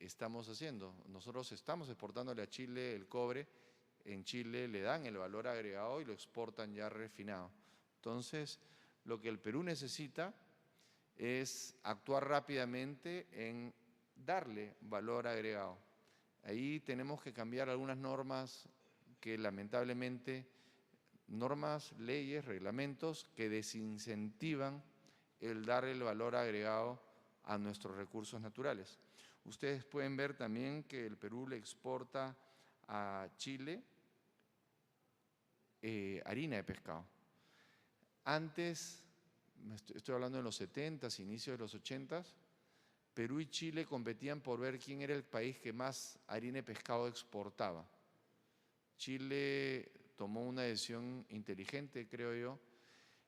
estamos haciendo. Nosotros estamos exportándole a Chile el cobre, en Chile le dan el valor agregado y lo exportan ya refinado. Entonces, lo que el Perú necesita es actuar rápidamente en darle valor agregado. Ahí tenemos que cambiar algunas normas que lamentablemente, normas, leyes, reglamentos que desincentivan el dar el valor agregado a nuestros recursos naturales. Ustedes pueden ver también que el Perú le exporta a Chile harina de pescado. Antes, estoy hablando de los 70s, inicios de los 80s, Perú y Chile competían por ver quién era el país que más harina de pescado exportaba. Chile tomó una decisión inteligente, creo yo,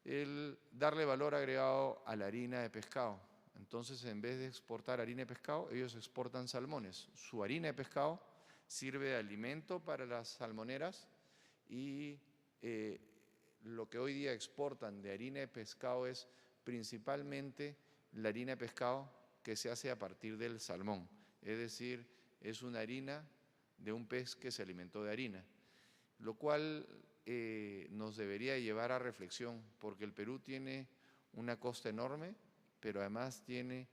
el darle valor agregado a la harina de pescado. Entonces, en vez de exportar harina de pescado, ellos exportan salmones. Su harina de pescado sirve de alimento para las salmoneras y lo que hoy día exportan de harina de pescado es principalmente la harina de pescado que se hace a partir del salmón. Es decir, es una harina de un pez que se alimentó de harina, lo cual nos debería llevar a reflexión, porque el Perú tiene una costa enorme, pero además tiene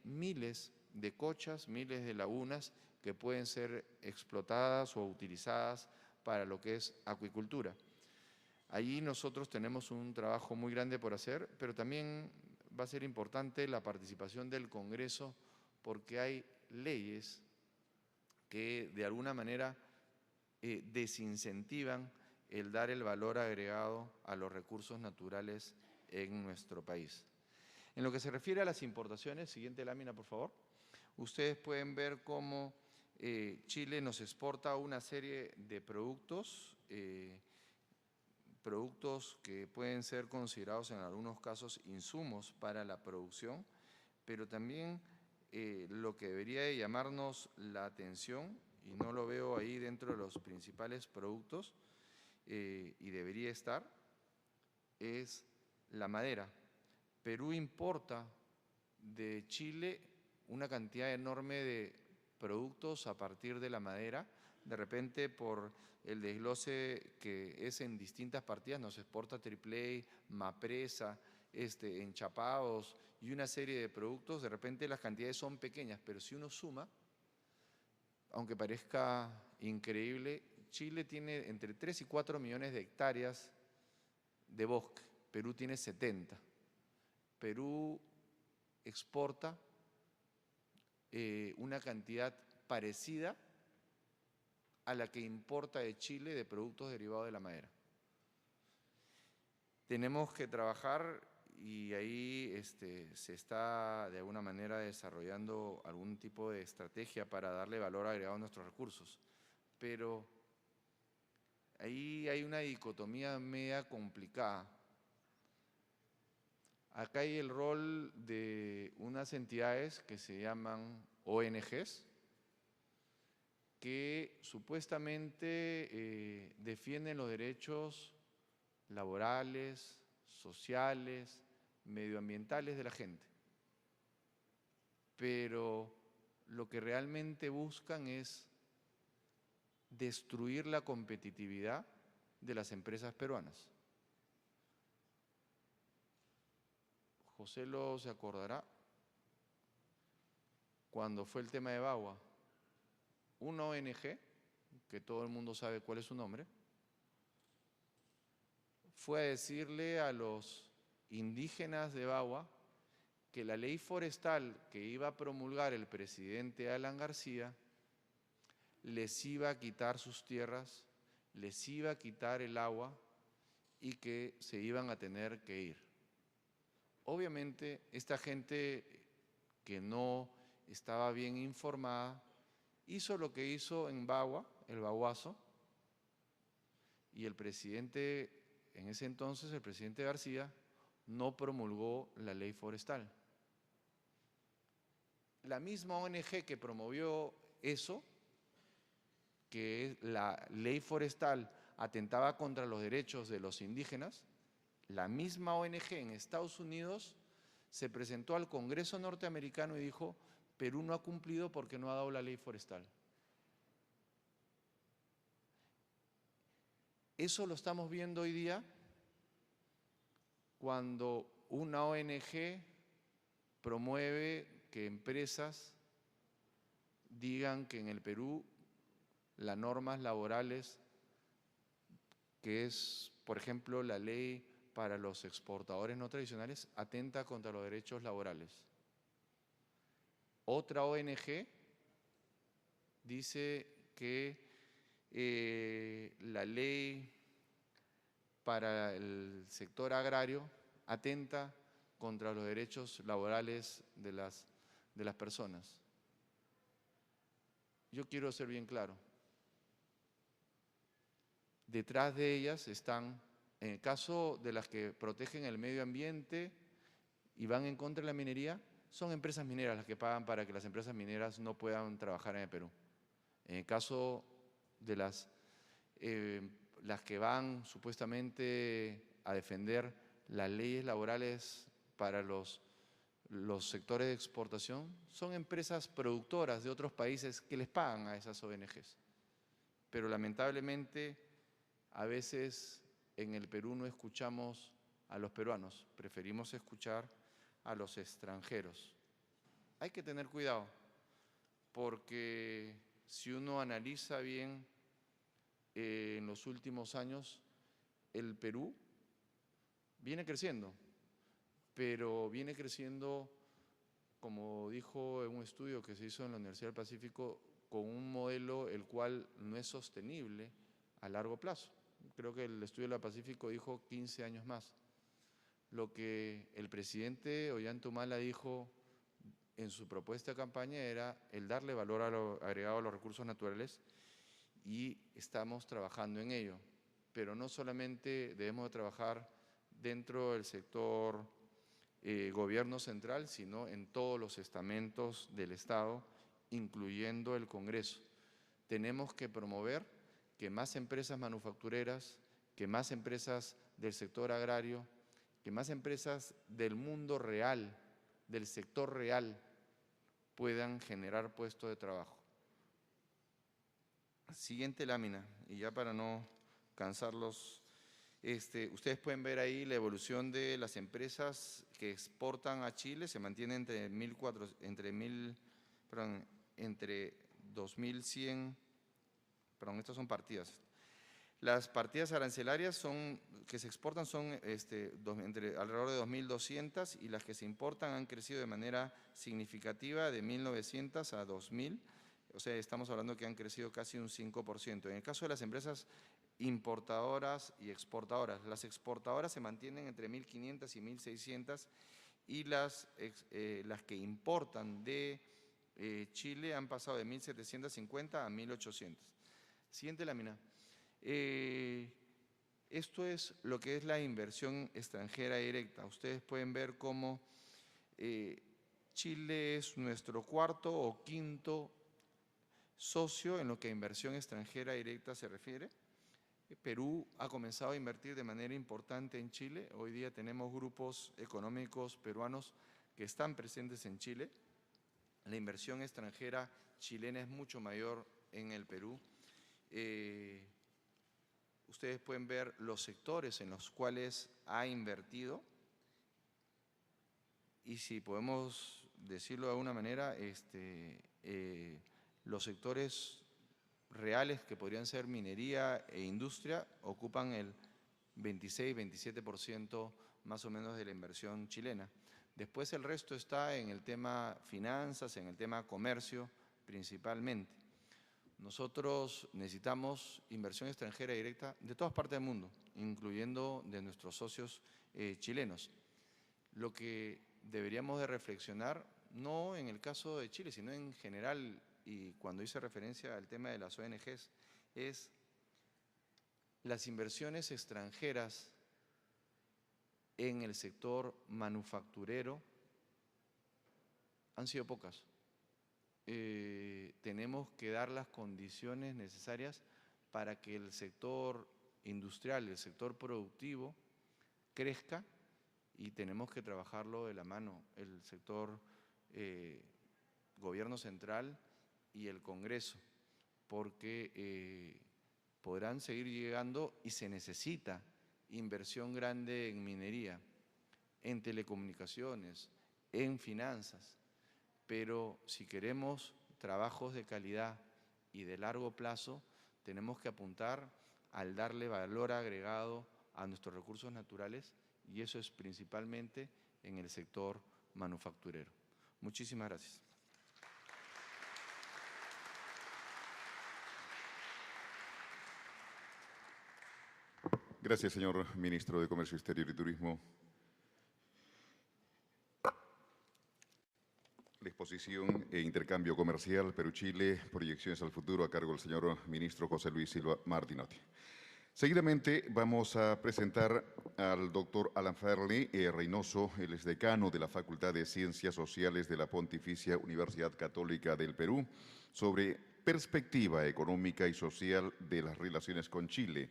miles de cochas, miles de lagunas que pueden ser explotadas o utilizadas para lo que es acuicultura. Allí nosotros tenemos un trabajo muy grande por hacer, pero también va a ser importante la participación del Congreso, porque hay leyes que de alguna manera desincentivan el dar el valor agregado a los recursos naturales en nuestro país. En lo que se refiere a las importaciones, siguiente lámina por favor, ustedes pueden ver cómo Chile nos exporta una serie de productos, productos que pueden ser considerados en algunos casos insumos para la producción, pero también lo que debería de llamarnos la atención, y no lo veo ahí dentro de los principales productos, y debería estar, es la madera. Perú importa de Chile una cantidad enorme de productos a partir de la madera. De repente, por el desglose que es en distintas partidas, nos exporta Tripley, Mapresa, enchapados y una serie de productos. De repente las cantidades son pequeñas, pero si uno suma, aunque parezca increíble, Chile tiene entre 3 y 4 millones de hectáreas de bosque, Perú tiene 70. Perú exporta una cantidad parecida a la que importa de Chile de productos derivados de la madera. Tenemos que trabajar y ahí se está de alguna manera desarrollando algún tipo de estrategia para darle valor agregado a nuestros recursos, pero ahí hay una dicotomía media complicada. Acá hay el rol de unas entidades que se llaman ONGs, que supuestamente defienden los derechos laborales, sociales, medioambientales de la gente. Pero lo que realmente buscan es destruir la competitividad de las empresas peruanas. José lo se acordará cuando fue el tema de Bagua. Una ONG, que todo el mundo sabe cuál es su nombre, fue a decirle a los indígenas de Bagua que la ley forestal que iba a promulgar el presidente Alan García les iba a quitar sus tierras, les iba a quitar el agua y que se iban a tener que ir. Obviamente, esta gente que no estaba bien informada hizo lo que hizo en Bagua, el baguazo, y el presidente, en ese entonces, el presidente García, no promulgó la ley forestal. La misma ONG que promovió eso, que la ley forestal atentaba contra los derechos de los indígenas, la misma ONG en Estados Unidos se presentó al Congreso norteamericano y dijo: Perú no ha cumplido porque no ha dado la ley forestal. Eso lo estamos viendo hoy día cuando una ONG promueve que empresas digan que en el Perú las normas laborales, que es, por ejemplo, la ley para los exportadores no tradicionales, atenta contra los derechos laborales. Otra ONG dice que la ley para el sector agrario atenta contra los derechos laborales de las personas. Yo quiero ser bien claro. Detrás de ellas están, en el caso de las que protegen el medio ambiente y van en contra de la minería, son empresas mineras las que pagan para que las empresas mineras no puedan trabajar en el Perú. En el caso de las que van supuestamente a defender las leyes laborales para los sectores de exportación, son empresas productoras de otros países que les pagan a esas ONGs. Pero lamentablemente, a veces en el Perú no escuchamos a los peruanos, preferimos escuchar a los extranjeros. Hay que tener cuidado, porque si uno analiza bien en los últimos años, el Perú viene creciendo, pero viene creciendo, como dijo en un estudio que se hizo en la Universidad del Pacífico, con un modelo el cual no es sostenible a largo plazo. Creo que el estudio de la Pacífico dijo 15 años más. Lo que el presidente Ollanta-Humala dijo en su propuesta de campaña era el darle valor agregado a los recursos naturales, y estamos trabajando en ello. Pero no solamente debemos de trabajar dentro del sector gobierno central, sino en todos los estamentos del Estado, incluyendo el Congreso. Tenemos que promover que más empresas manufactureras, que más empresas del sector agrario, que más empresas del mundo real, del sector real, puedan generar puestos de trabajo. Siguiente lámina, y ya para no cansarlos, ustedes pueden ver ahí la evolución de las empresas que exportan a Chile. Se mantiene entre 2.100, estas son partidas. Las partidas arancelarias que se exportan son alrededor de 2.200, y las que se importan han crecido de manera significativa de 1.900 a 2.000. O sea, estamos hablando que han crecido casi un 5%. En el caso de las empresas importadoras y exportadoras, las exportadoras se mantienen entre 1.500 y 1.600, y las que importan de Chile han pasado de 1.750 a 1.800. Siguiente lámina. Esto es lo que es la inversión extranjera directa. Ustedes pueden ver cómo Chile es nuestro cuarto o quinto socio en lo que a inversión extranjera directa se refiere. Perú ha comenzado a invertir de manera importante en Chile. Hoy día tenemos grupos económicos peruanos que están presentes en Chile. La inversión extranjera chilena es mucho mayor en el Perú. Ustedes pueden ver los sectores en los cuales ha invertido, y si podemos decirlo de alguna manera, los sectores reales, que podrían ser minería e industria, ocupan el 26-27% más o menos de la inversión chilena. Después el resto está en el tema finanzas, en el tema comercio principalmente. Nosotros necesitamos inversión extranjera directa de todas partes del mundo, incluyendo de nuestros socios chilenos. Lo que deberíamos de reflexionar, no en el caso de Chile, sino en general, y cuando hice referencia al tema de las ONGs, es las inversiones extranjeras en el sector manufacturero han sido pocas. Tenemos que dar las condiciones necesarias para que el sector industrial, el sector productivo, crezca, y tenemos que trabajarlo de la mano, el sector gobierno central y el Congreso, porque podrán seguir llegando, y se necesita inversión grande en minería, en telecomunicaciones, en finanzas. Pero si queremos trabajos de calidad y de largo plazo, tenemos que apuntar al darle valor agregado a nuestros recursos naturales, y eso es principalmente en el sector manufacturero. Muchísimas gracias. Gracias, señor Ministro de Comercio Exterior y Turismo. La exposición e intercambio comercial Perú-Chile, proyecciones al futuro, a cargo del señor Ministro José Luis Silva Martinotti. Seguidamente vamos a presentar al doctor Alan Farley Reynoso, él es decano de la Facultad de Ciencias Sociales de la Pontificia Universidad Católica del Perú, sobre perspectiva económica y social de las relaciones con Chile.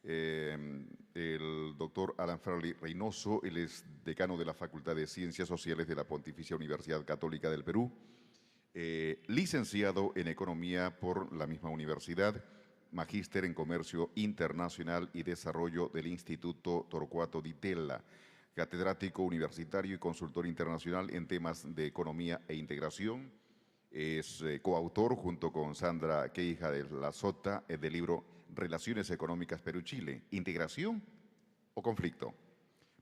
El doctor Alan Farley Reynoso, él es decano de la Facultad de Ciencias Sociales de la Pontificia Universidad Católica del Perú, licenciado en Economía por la misma universidad, magíster en Comercio Internacional y Desarrollo del Instituto Torcuato Di Tella, catedrático universitario y consultor internacional en temas de economía e integración. Es coautor, junto con Sandra Queija de la Sota, del libro Relaciones Económicas Perú-Chile, ¿integración o conflicto?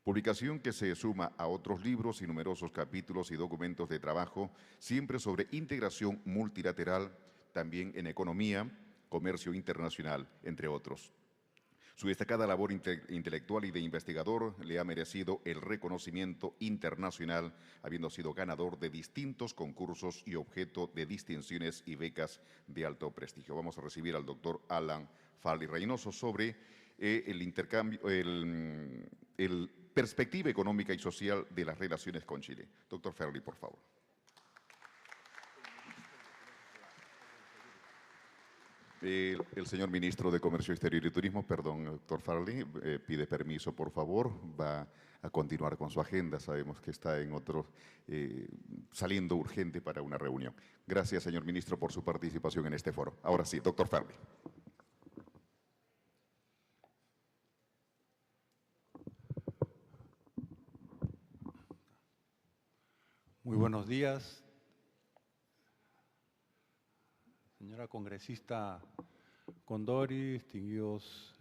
Publicación que se suma a otros libros y numerosos capítulos y documentos de trabajo, siempre sobre integración multilateral, también en economía, comercio internacional, entre otros. Su destacada labor intelectual y de investigador le ha merecido el reconocimiento internacional, habiendo sido ganador de distintos concursos y objeto de distinciones y becas de alto prestigio. Vamos a recibir al doctor Alan Farley Reynoso sobre el perspectiva económica y social de las relaciones con Chile. Doctor Farley, por favor. El señor ministro de Comercio Exterior y Turismo, perdón, doctor Farley, pide permiso, por favor. Va a continuar con su agenda. Sabemos que está en otro, saliendo urgente para una reunión. Gracias, señor ministro, por su participación en este foro. Ahora sí, doctor Farley. Muy buenos días, señora congresista Condori, distinguidos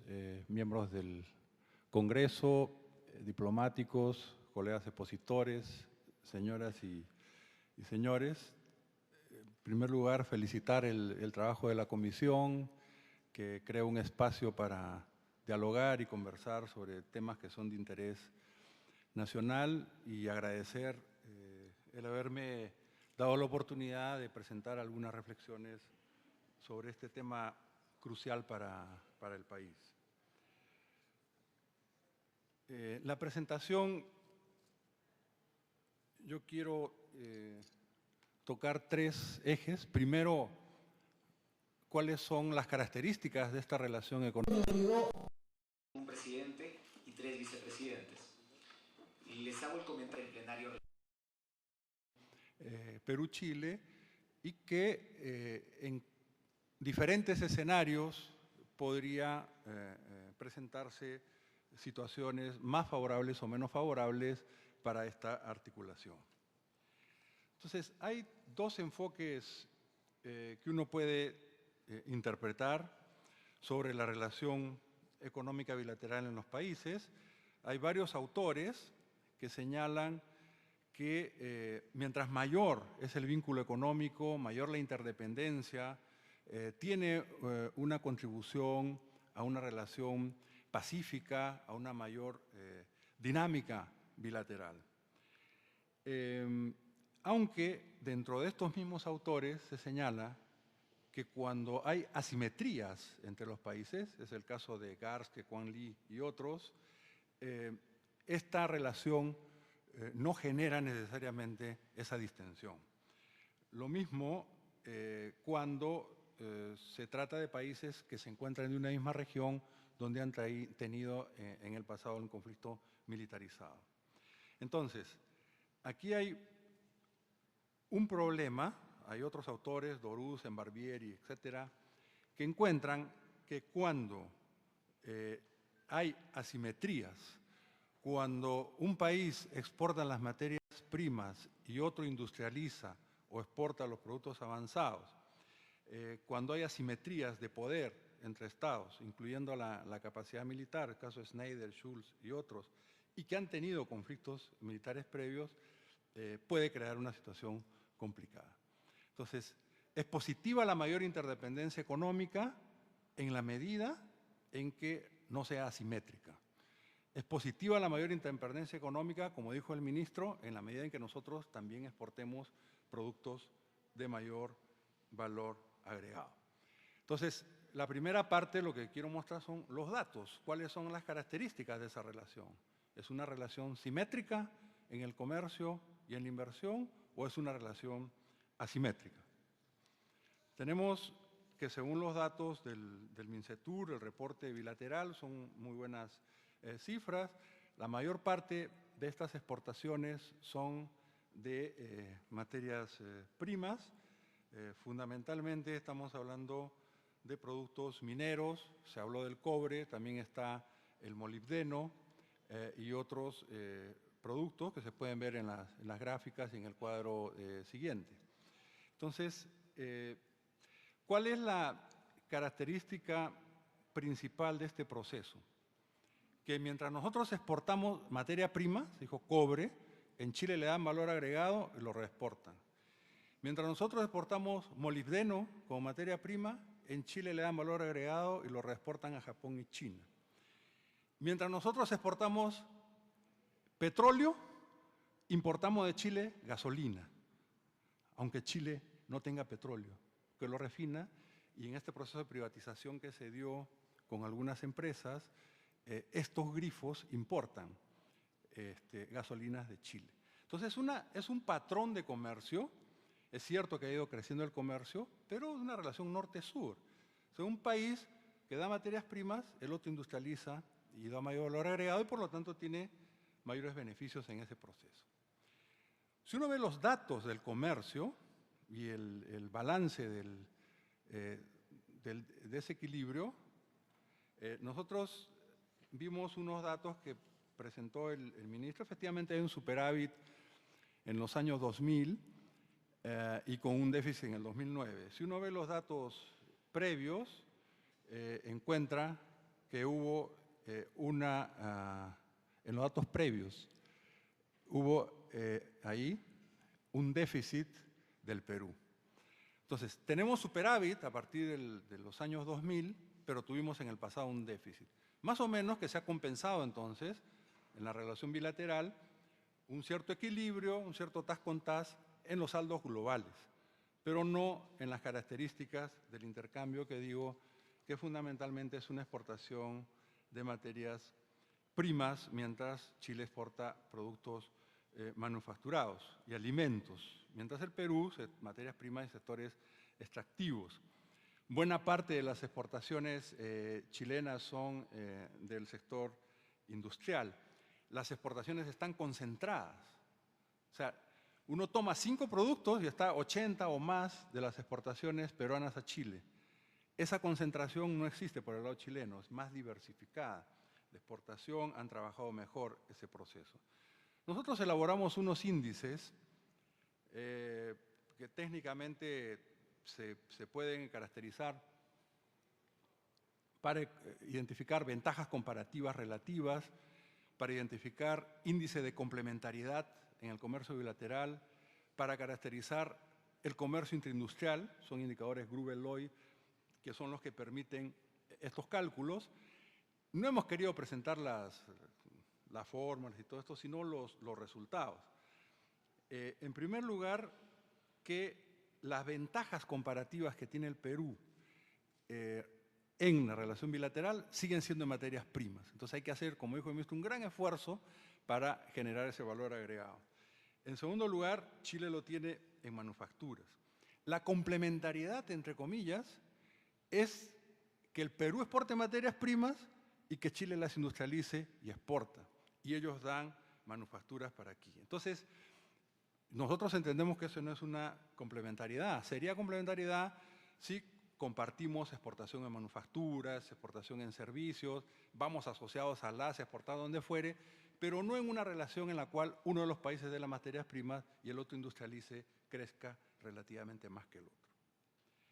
miembros del Congreso, diplomáticos, colegas expositores, señoras y señores. En primer lugar, felicitar el trabajo de la comisión, que crea un espacio para dialogar y conversar sobre temas que son de interés nacional, y agradecer el haberme dado la oportunidad de presentar algunas reflexiones sobre este tema crucial para el país. La presentación, yo quiero tocar tres ejes. Primero, cuáles son las características de esta relación económica. Un presidente y 3 vicepresidentes. Les hago el comentario del plenario. Perú-Chile, y que en diferentes escenarios podría presentarse situaciones más favorables o menos favorables para esta articulación. Entonces, hay dos enfoques que uno puede interpretar sobre la relación económica bilateral en los países. Hay varios autores que señalan que mientras mayor es el vínculo económico, mayor la interdependencia, tiene una contribución a una relación pacífica, a una mayor dinámica bilateral. Aunque dentro de estos mismos autores se señala que cuando hay asimetrías entre los países, es el caso de Garske, Quang Lee y otros, esta relación no genera necesariamente esa distensión. Lo mismo cuando se trata de países que se encuentran en una misma región donde han tenido en el pasado un conflicto militarizado. Entonces, aquí hay un problema, hay otros autores, Dorus, Barbieri, etcétera, que encuentran que cuando hay asimetrías, cuando un país exporta las materias primas y otro industrializa o exporta los productos avanzados, cuando hay asimetrías de poder entre estados, incluyendo la capacidad militar, el caso de Schneider, Schulz y otros, y que han tenido conflictos militares previos, puede crear una situación complicada. Entonces, es positiva la mayor interdependencia económica en la medida en que no sea asimétrica. Es positiva la mayor interdependencia económica, como dijo el ministro, en la medida en que nosotros también exportemos productos de mayor valor agregado. Entonces, la primera parte lo que quiero mostrar son los datos, cuáles son las características de esa relación. ¿Es una relación simétrica en el comercio y en la inversión o es una relación asimétrica? Tenemos que según los datos del MINCETUR, el reporte bilateral, son muy buenas cifras. La mayor parte de estas exportaciones son de materias primas. Fundamentalmente estamos hablando de productos mineros, se habló del cobre, también está el molibdeno y otros productos que se pueden ver en las gráficas y en el cuadro siguiente. Entonces, ¿cuál es la característica principal de este proceso? Que mientras nosotros exportamos materia prima, se dijo cobre, en Chile le dan valor agregado y lo reexportan. Mientras nosotros exportamos molibdeno como materia prima, en Chile le dan valor agregado y lo reexportan a Japón y China. Mientras nosotros exportamos petróleo, importamos de Chile gasolina, aunque Chile no tenga petróleo, que lo refina, y en este proceso de privatización que se dio con algunas empresas, estos grifos importan gasolinas de Chile. Entonces es un patrón de comercio. Es cierto que ha ido creciendo el comercio, pero es una relación norte-sur. O sea, un país que da materias primas, el otro industrializa y da mayor valor agregado y por lo tanto tiene mayores beneficios en ese proceso. Si uno ve los datos del comercio y el balance del desequilibrio, nosotros vimos unos datos que presentó el ministro. Efectivamente hay un superávit en los años 2000 y con un déficit en el 2009. Si uno ve los datos previos, encuentra que hubo en los datos previos, hubo ahí un déficit del Perú. Entonces, tenemos superávit a partir de los años 2000, pero tuvimos en el pasado un déficit. Más o menos que se ha compensado entonces, en la relación bilateral, un cierto equilibrio, un cierto tas con tas en los saldos globales, pero no en las características del intercambio que digo que fundamentalmente es una exportación de materias primas, mientras Chile exporta productos manufacturados y alimentos, mientras el Perú, materias primas y sectores extractivos. Buena parte de las exportaciones chilenas son del sector industrial. Las exportaciones están concentradas. O sea, uno toma 5 productos y está 80 o más de las exportaciones peruanas a Chile. Esa concentración no existe por el lado chileno, es más diversificada. La exportación han trabajado mejor ese proceso. Nosotros elaboramos unos índices que técnicamente se pueden caracterizar para identificar ventajas comparativas relativas, para identificar índice de complementariedad en el comercio bilateral, para caracterizar el comercio interindustrial, son indicadores Gruber-Lloyd, que son los que permiten estos cálculos. No hemos querido presentar las fórmulas y todo esto, sino los resultados. En primer lugar, que las ventajas comparativas que tiene el Perú en la relación bilateral siguen siendo en materias primas. Entonces hay que hacer, como dijo el ministro, un gran esfuerzo para generar ese valor agregado. En segundo lugar, Chile lo tiene en manufacturas. La complementariedad, entre comillas, es que el Perú exporte materias primas y que Chile las industrialice y exporta. Y ellos dan manufacturas para aquí. Entonces, nosotros entendemos que eso no es una complementariedad. Sería complementariedad si compartimos exportación en manufacturas, exportación en servicios, vamos asociados a las exportadas donde fuere, pero no en una relación en la cual uno de los países dé las materias primas y el otro industrialice, crezca relativamente más que el otro.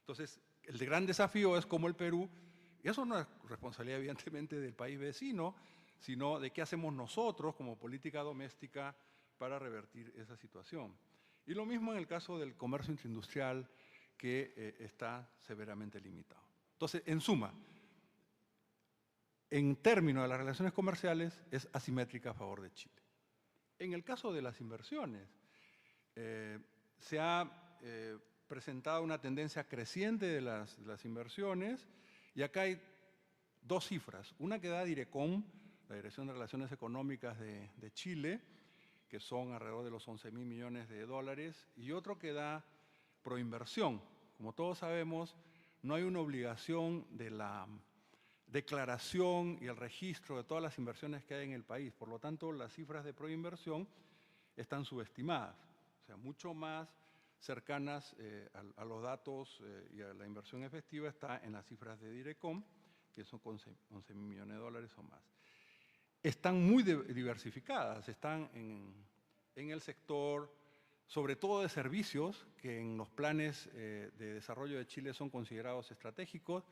Entonces, el gran desafío es cómo el Perú, y eso no es responsabilidad evidentemente del país vecino, sino de qué hacemos nosotros como política doméstica para revertir esa situación. Y lo mismo en el caso del comercio interindustrial, que está severamente limitado. Entonces, en suma, en términos de las relaciones comerciales, es asimétrica a favor de Chile. En el caso de las inversiones, se ha presentado una tendencia creciente de las inversiones, y acá hay 2 cifras. Una que da Direcom, la Dirección de Relaciones Económicas de Chile, que son alrededor de los 11.000 millones de dólares, y otro que da Proinversión. Como todos sabemos, no hay una obligación de la declaración y el registro de todas las inversiones que hay en el país. Por lo tanto, las cifras de Proinversión están subestimadas, o sea, mucho más cercanas a los datos y a la inversión efectiva está en las cifras de Direcom, que son 11.000 millones de dólares o más. Están muy diversificadas, están en el sector, sobre todo de servicios, que en los planes de desarrollo de Chile son considerados estratégicos,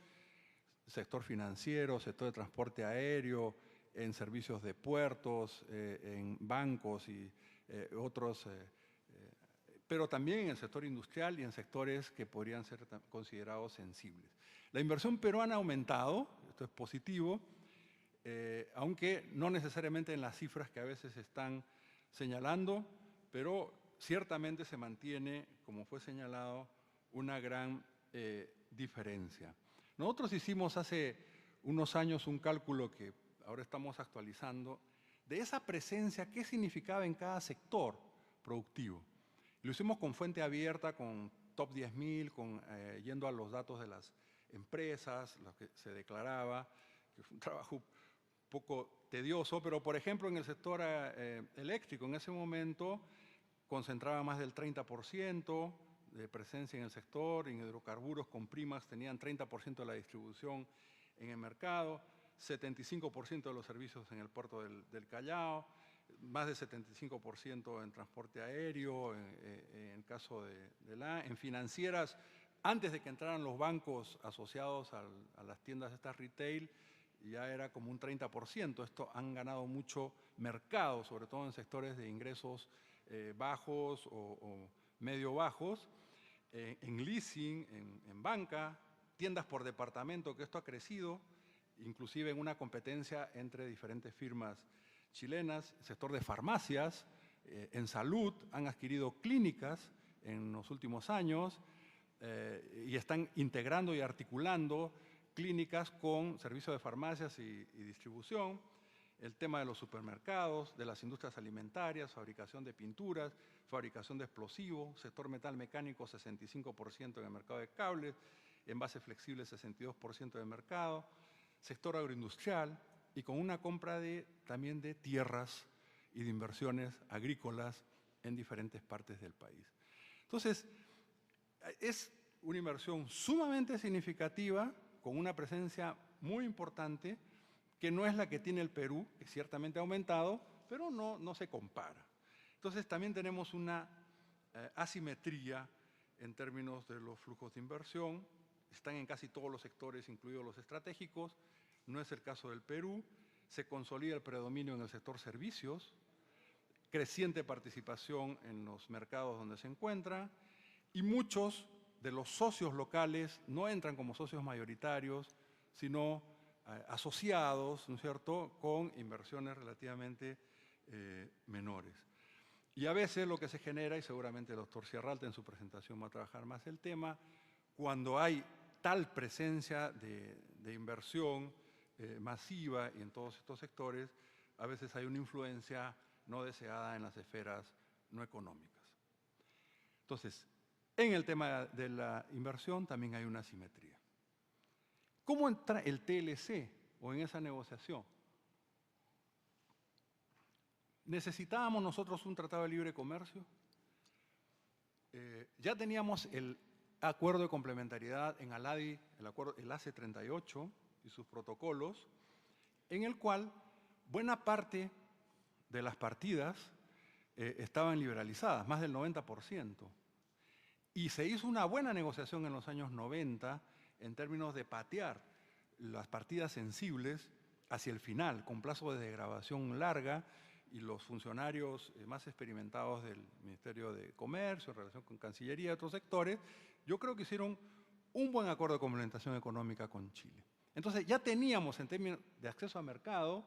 sector financiero, sector de transporte aéreo, en servicios de puertos, en bancos y otros pero también en el sector industrial y en sectores que podrían ser considerados sensibles. La inversión peruana ha aumentado, esto es positivo, aunque no necesariamente en las cifras que a veces están señalando, pero ciertamente se mantiene, como fue señalado, una gran diferencia. Nosotros hicimos hace unos años un cálculo que ahora estamos actualizando, de esa presencia, qué significaba en cada sector productivo. Lo hicimos con fuente abierta, con top 10.000, yendo a los datos de las empresas, lo que se declaraba, que fue un trabajo un poco tedioso, pero por ejemplo en el sector eléctrico en ese momento concentraba más del 30% de presencia en el sector, en hidrocarburos con primas tenían 30% de la distribución en el mercado, 75% de los servicios en el puerto del Callao, más de 75% en transporte aéreo, en el caso en financieras, antes de que entraran los bancos asociados a las tiendas estas retail, ya era como un 30%. Esto han ganado mucho mercado, sobre todo en sectores de ingresos bajos o medio bajos, en leasing, en banca, tiendas por departamento, que esto ha crecido, inclusive en una competencia entre diferentes firmas chilenas, sector de farmacias, en salud, han adquirido clínicas en los últimos años y están integrando y articulando clínicas con servicios de farmacias y distribución, el tema de los supermercados, de las industrias alimentarias, fabricación de pinturas, fabricación de explosivos, sector metal mecánico 65% en el mercado de cables, envases flexibles 62% del mercado, sector agroindustrial y con una compra también de tierras y de inversiones agrícolas en diferentes partes del país. Entonces, es una inversión sumamente significativa, con una presencia muy importante, que no es la que tiene el Perú, que ciertamente ha aumentado, pero no se compara. Entonces también tenemos una asimetría en términos de los flujos de inversión, están en casi todos los sectores, incluidos los estratégicos, no es el caso del Perú, se consolida el predominio en el sector servicios, creciente participación en los mercados donde se encuentra, y muchos de los socios locales no entran como socios mayoritarios, sino asociados, ¿no es cierto?, con inversiones relativamente menores. Y a veces lo que se genera, y seguramente el doctor Sierralta en su presentación va a trabajar más el tema, cuando hay tal presencia de inversión masiva y en todos estos sectores, a veces hay una influencia no deseada en las esferas no económicas. Entonces, en el tema de la inversión también hay una asimetría. ¿Cómo entra el TLC o en esa negociación? ¿Necesitábamos nosotros un tratado de libre comercio? Ya teníamos el acuerdo de complementariedad en ALADI, el ACE 38 y sus protocolos, en el cual buena parte de las partidas estaban liberalizadas, más del 90%. Y se hizo una buena negociación en los años 90 en términos de patear las partidas sensibles hacia el final, con plazo de degradación larga, y los funcionarios más experimentados del Ministerio de Comercio, en relación con Cancillería y otros sectores, yo creo que hicieron un buen acuerdo de complementación económica con Chile. Entonces ya teníamos en términos de acceso a mercado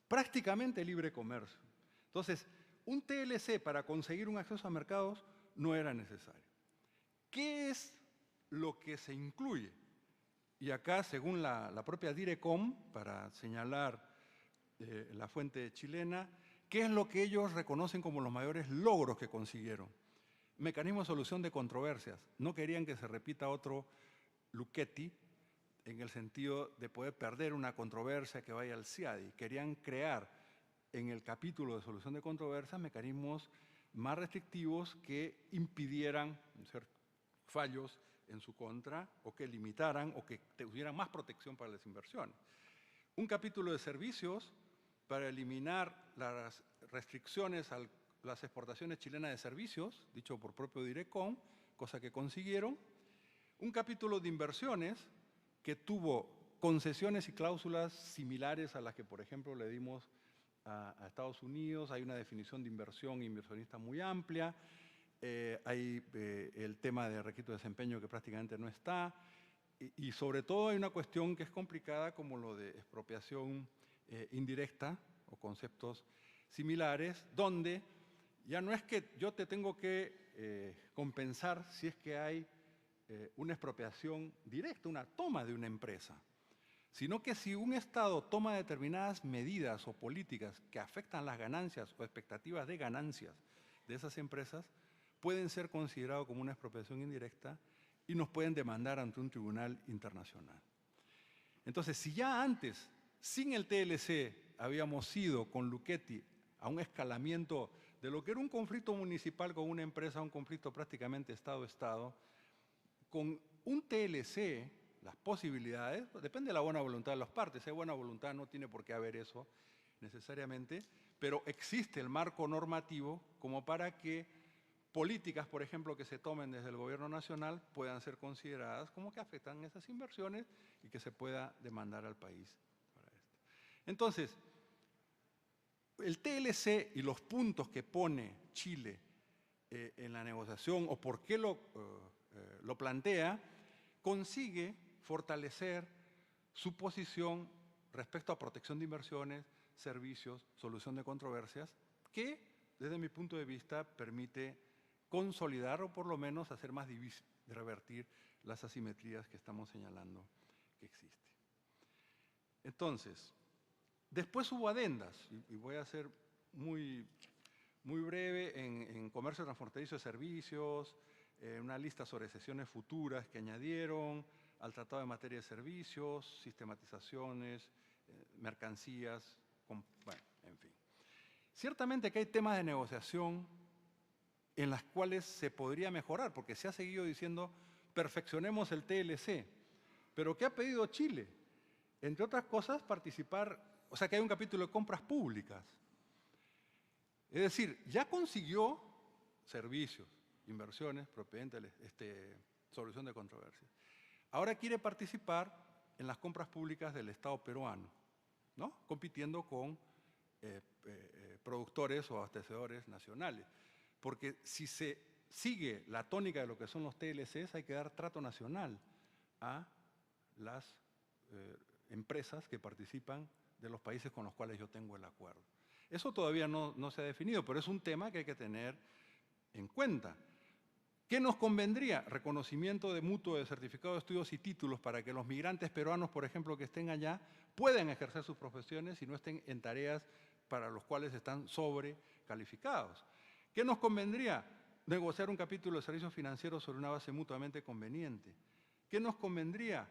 prácticamente libre comercio. Entonces, un TLC para conseguir un acceso a mercados no era necesario. ¿Qué es lo que se incluye? Y acá, según la propia Direcom, para señalar la fuente chilena, ¿qué es lo que ellos reconocen como los mayores logros que consiguieron? Mecanismo de solución de controversias. No querían que se repita otro Luchetti en el sentido de poder perder una controversia que vaya al CIADI. Querían crear en el capítulo de solución de controversias mecanismos más restrictivos que impidieran fallos en su contra o que limitaran o que tuvieran más protección para las inversiones. Un capítulo de servicios para eliminar las restricciones a las exportaciones chilenas de servicios, dicho por propio Direcom, cosa que consiguieron. Un capítulo de inversiones que tuvo concesiones y cláusulas similares a las que, por ejemplo, le dimos a Estados Unidos. Hay una definición de inversión e inversionista muy amplia. hay el tema de requisito de desempeño que prácticamente no está, y sobre todo hay una cuestión que es complicada como lo de expropiación indirecta o conceptos similares, donde ya no es que yo te tengo que compensar si es que hay una expropiación directa, una toma de una empresa, sino que si un Estado toma determinadas medidas o políticas que afectan las ganancias o expectativas de ganancias de esas empresas, pueden ser considerados como una expropiación indirecta y nos pueden demandar ante un tribunal internacional. Entonces, si ya antes, sin el TLC, habíamos ido con Luchetti a un escalamiento de lo que era un conflicto municipal con una empresa, un conflicto prácticamente Estado-Estado, con un TLC, las posibilidades, depende de la buena voluntad de las partes, si hay buena voluntad no tiene por qué haber eso necesariamente, pero existe el marco normativo como para que políticas, por ejemplo, que se tomen desde el gobierno nacional puedan ser consideradas como que afectan esas inversiones y que se pueda demandar al país para esto. Entonces, el TLC y los puntos que pone Chile en la negociación o por qué lo plantea, consigue fortalecer su posición respecto a protección de inversiones, servicios, solución de controversias, que desde mi punto de vista permite consolidar o por lo menos hacer más difícil de revertir las asimetrías que estamos señalando que existen. Entonces, después hubo adendas, y voy a ser muy breve en comercio transfronterizo de servicios, una lista sobre sesiones futuras que añadieron al Tratado de Materia de Servicios, sistematizaciones, mercancías, bueno, en fin. Ciertamente que hay temas de negociación en las cuales se podría mejorar, porque se ha seguido diciendo perfeccionemos el TLC. Pero ¿qué ha pedido Chile? Entre otras cosas, participar, o sea que hay un capítulo de compras públicas. Es decir, ya consiguió servicios, inversiones, solución de controversias. Ahora quiere participar en las compras públicas del Estado peruano, ¿no? Compitiendo con productores o abastecedores nacionales. Porque si se sigue la tónica de lo que son los TLCs, hay que dar trato nacional a las empresas que participan de los países con los cuales yo tengo el acuerdo. Eso todavía no se ha definido, pero es un tema que hay que tener en cuenta. ¿Qué nos convendría? Reconocimiento de mutuo de certificado de estudios y títulos para que los migrantes peruanos, por ejemplo, que estén allá, puedan ejercer sus profesiones y no estén en tareas para los cuales están sobrecalificados. ¿Qué nos convendría? Negociar un capítulo de servicios financieros sobre una base mutuamente conveniente. ¿Qué nos convendría?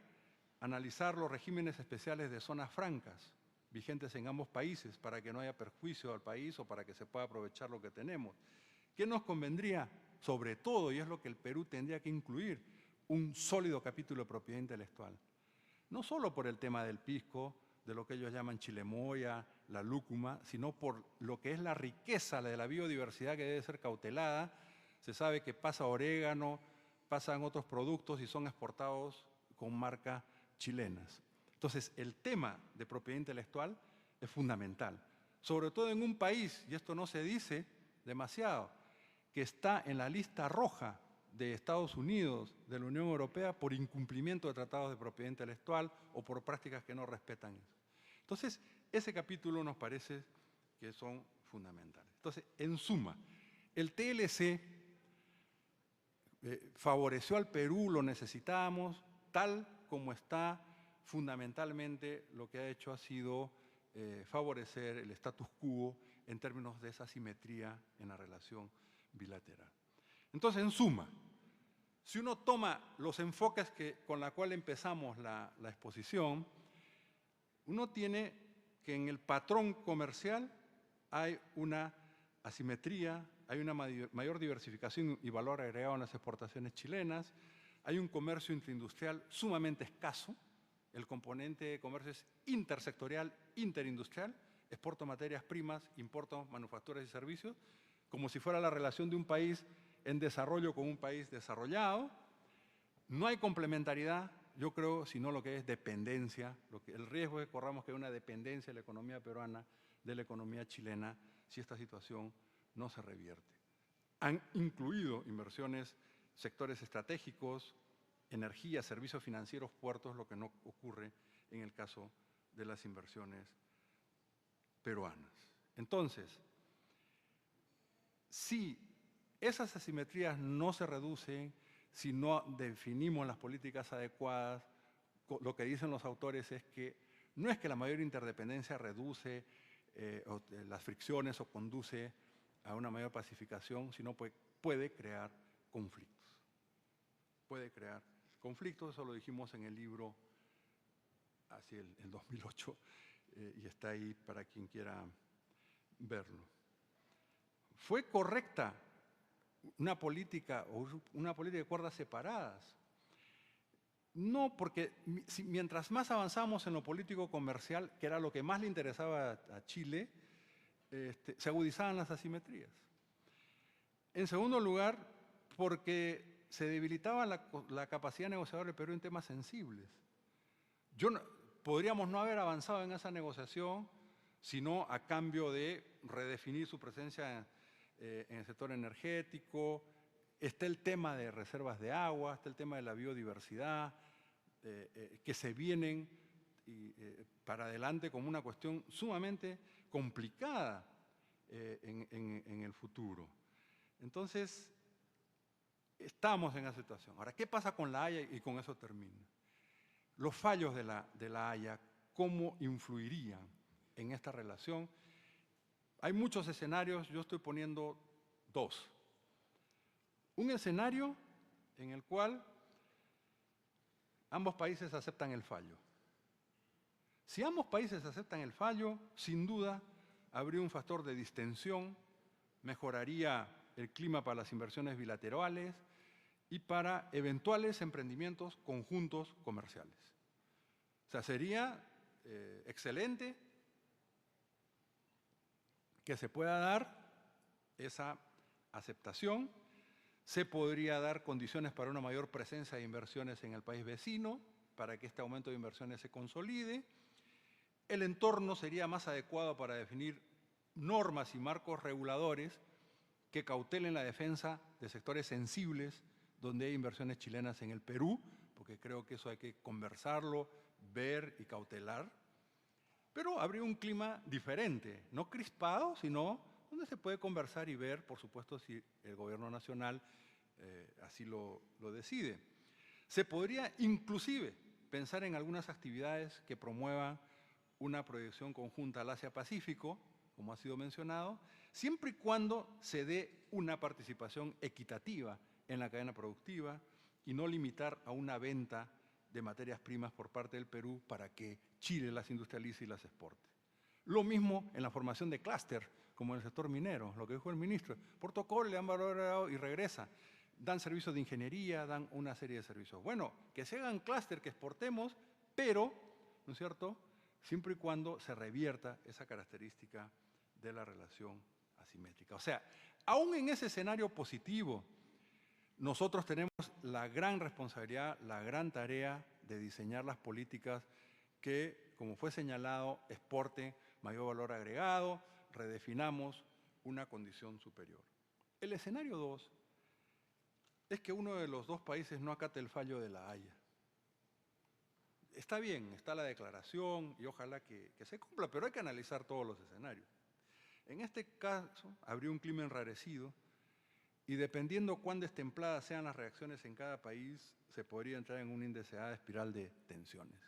Analizar los regímenes especiales de zonas francas vigentes en ambos países para que no haya perjuicio al país o para que se pueda aprovechar lo que tenemos. ¿Qué nos convendría? Sobre todo, y es lo que el Perú tendría que incluir, un sólido capítulo de propiedad intelectual. No solo por el tema del pisco, de lo que ellos llaman chilemoya, la lúcuma, sino por lo que es la riqueza de la biodiversidad que debe ser cautelada. Se sabe que pasa orégano, pasan otros productos y son exportados con marcas chilenas. Entonces, el tema de propiedad intelectual es fundamental, sobre todo en un país, y esto no se dice demasiado, que está en la lista roja de Estados Unidos, de la Unión Europea, por incumplimiento de tratados de propiedad intelectual o por prácticas que no respetan eso. Entonces, ese capítulo nos parece que son fundamentales. Entonces, en suma, el TLC favoreció al Perú, lo necesitábamos, tal como está. Fundamentalmente lo que ha hecho ha sido favorecer el status quo en términos de esa simetría en la relación bilateral. Entonces, en suma, si uno toma los enfoques con los cuales empezamos la exposición, uno tiene que en el patrón comercial hay una asimetría, hay una mayor diversificación y valor agregado en las exportaciones chilenas, hay un comercio intraindustrial sumamente escaso. El componente de comercio es intersectorial, interindustrial, exporto materias primas, importo manufacturas y servicios, como si fuera la relación de un país en desarrollo con un país desarrollado. No hay complementariedad, yo creo, sino lo que es dependencia. El riesgo es que corramos que hay una dependencia de la economía peruana de la economía chilena si esta situación no se revierte. han incluido inversiones, sectores estratégicos, energía, servicios financieros, puertos, lo que no ocurre en el caso de las inversiones peruanas. Entonces, si esas asimetrías no se reducen, si no definimos las políticas adecuadas, lo que dicen los autores es que no es que la mayor interdependencia reduce las fricciones o conduce a una mayor pacificación, sino puede crear conflictos. Puede crear conflictos, eso lo dijimos en el libro hacia el 2008, y está ahí para quien quiera verlo. ¿Fue correcta una política de cuerdas separadas? No, porque mientras más avanzamos en lo político comercial, que era lo que más le interesaba a Chile, se agudizaban las asimetrías. En segundo lugar, porque se debilitaba la capacidad negociadora del Perú en temas sensibles. Podríamos no haber avanzado en esa negociación, sino a cambio de redefinir su presencia en el sector energético. Está el tema de reservas de agua, está el tema de la biodiversidad, que se vienen para adelante como una cuestión sumamente complicada en el futuro. Entonces, estamos en esa situación. Ahora, ¿qué pasa con la Haya? Y con eso termino. Los fallos de la Haya, ¿cómo influirían en esta relación? Hay muchos escenarios, yo estoy poniendo dos. Un escenario en el cual ambos países aceptan el fallo. Si ambos países aceptan el fallo, sin duda habría un factor de distensión, mejoraría el clima para las inversiones bilaterales y para eventuales emprendimientos conjuntos comerciales. O sea, sería excelente que se pueda dar esa aceptación. Se podría dar condiciones para una mayor presencia de inversiones en el país vecino, para que este aumento de inversiones se consolide. El entorno sería más adecuado para definir normas y marcos reguladores que cautelen la defensa de sectores sensibles donde hay inversiones chilenas en el Perú, porque creo que eso hay que conversarlo, ver y cautelar. Pero habría un clima diferente, no crispado, sino donde se puede conversar y ver, por supuesto, si el gobierno nacional así lo decide. Se podría inclusive pensar en algunas actividades que promuevan una proyección conjunta al Asia-Pacífico, como ha sido mencionado, siempre y cuando se dé una participación equitativa en la cadena productiva y no limitar a una venta de materias primas por parte del Perú para que Chile las industrialice y las exporte. Lo mismo en la formación de clúster, como en el sector minero, lo que dijo el ministro. Protocolo, le dan valor agregado y regresa. Dan servicios de ingeniería, dan una serie de servicios. Bueno, que se hagan clúster, que exportemos, pero, ¿no es cierto?, siempre y cuando se revierta esa característica de la relación asimétrica. O sea, aún en ese escenario positivo, nosotros tenemos la gran responsabilidad, la gran tarea de diseñar las políticas que, como fue señalado, exporten mayor valor agregado, redefinamos una condición superior. El escenario 2 es que uno de los dos países no acate el fallo de la Haya. Está bien, está la declaración y ojalá que se cumpla, pero hay que analizar todos los escenarios. En este caso, habría un clima enrarecido y dependiendo cuán destempladas sean las reacciones en cada país, se podría entrar en una indeseada espiral de tensiones,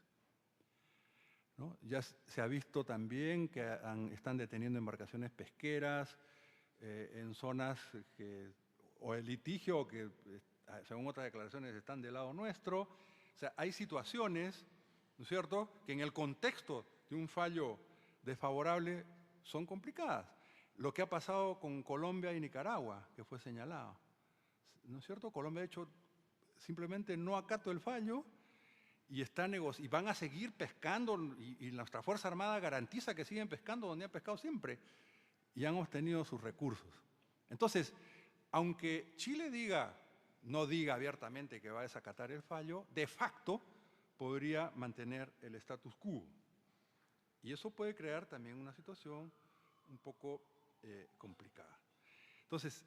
¿no? Ya se ha visto también que están deteniendo embarcaciones pesqueras en zonas o el litigio que, según otras declaraciones, están del lado nuestro. O sea, hay situaciones, ¿no es cierto?, que en el contexto de un fallo desfavorable son complicadas. Lo que ha pasado con Colombia y Nicaragua, que fue señalado, ¿no es cierto? Colombia ha hecho simplemente no acato el fallo y van a seguir pescando y nuestra Fuerza Armada garantiza que siguen pescando donde han pescado siempre y han obtenido sus recursos. Entonces, aunque Chile no diga abiertamente que va a desacatar el fallo, de facto podría mantener el status quo. Y eso puede crear también una situación un poco complicada. Entonces,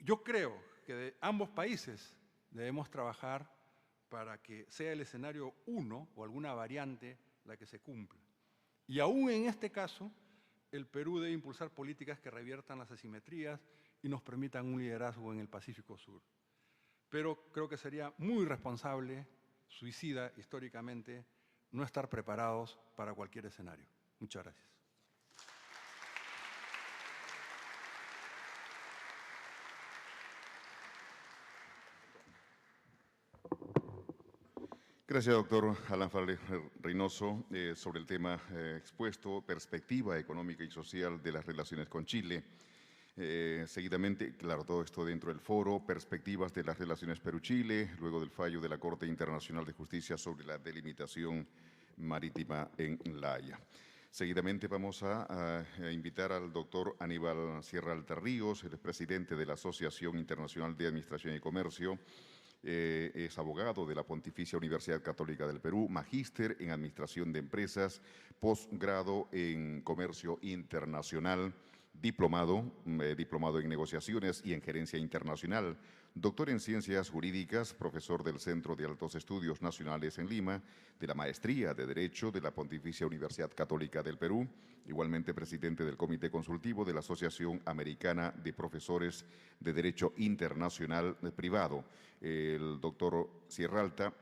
Yo creo que de ambos países debemos trabajar para que sea el escenario 1 o alguna variante la que se cumpla. Y aún en este caso, el Perú debe impulsar políticas que reviertan las asimetrías y nos permitan un liderazgo en el Pacífico Sur. Pero creo que sería muy irresponsable, suicida históricamente, no estar preparados para cualquier escenario. Muchas gracias. Gracias, doctor Alan Farley Reynoso, sobre el tema expuesto, perspectiva económica y social de las relaciones con Chile. Seguidamente, claro, todo esto dentro del foro, perspectivas de las relaciones Perú-Chile, luego del fallo de la Corte Internacional de Justicia sobre la delimitación marítima en La Haya. Seguidamente vamos a invitar al doctor Aníbal Sierra Altarríos, el presidente de la Asociación Internacional de Administración y Comercio. Es abogado de la Pontificia Universidad Católica del Perú, magíster en Administración de Empresas, posgrado en Comercio Internacional, diplomado en Negociaciones y en Gerencia Internacional, doctor en Ciencias Jurídicas, profesor del Centro de Altos Estudios Nacionales en Lima, de la Maestría de Derecho de la Pontificia Universidad Católica del Perú, igualmente presidente del Comité Consultivo de la Asociación Americana de Profesores de Derecho Internacional Privado. El doctor Sierralta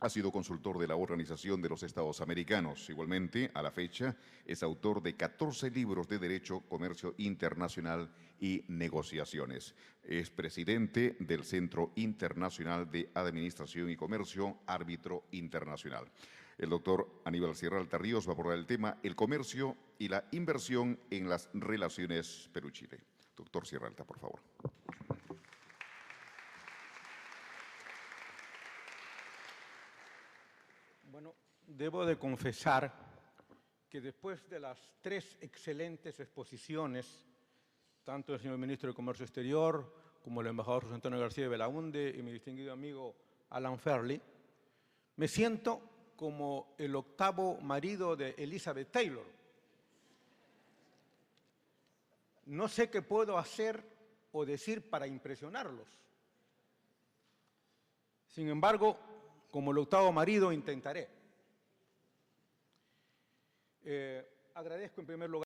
ha sido consultor de la Organización de los Estados Americanos. Igualmente, a la fecha, es autor de 14 libros de Derecho, Comercio Internacional y Negociaciones. Es presidente del Centro Internacional de Administración y Comercio, árbitro internacional. El doctor Aníbal Sierra Altarríos va a abordar el tema el comercio y la inversión en las relaciones Perú-Chile. Doctor Sierra Alta, por favor. Bueno, debo de confesar que después de las 3 excelentes exposiciones, tanto del señor ministro de Comercio Exterior, como el embajador José Antonio García de Belaúnde y mi distinguido amigo Alan Farley, me siento como el 8º marido de Elizabeth Taylor. No sé qué puedo hacer o decir para impresionarlos. Sin embargo, como el 8º marido, intentaré. Agradezco en primer lugar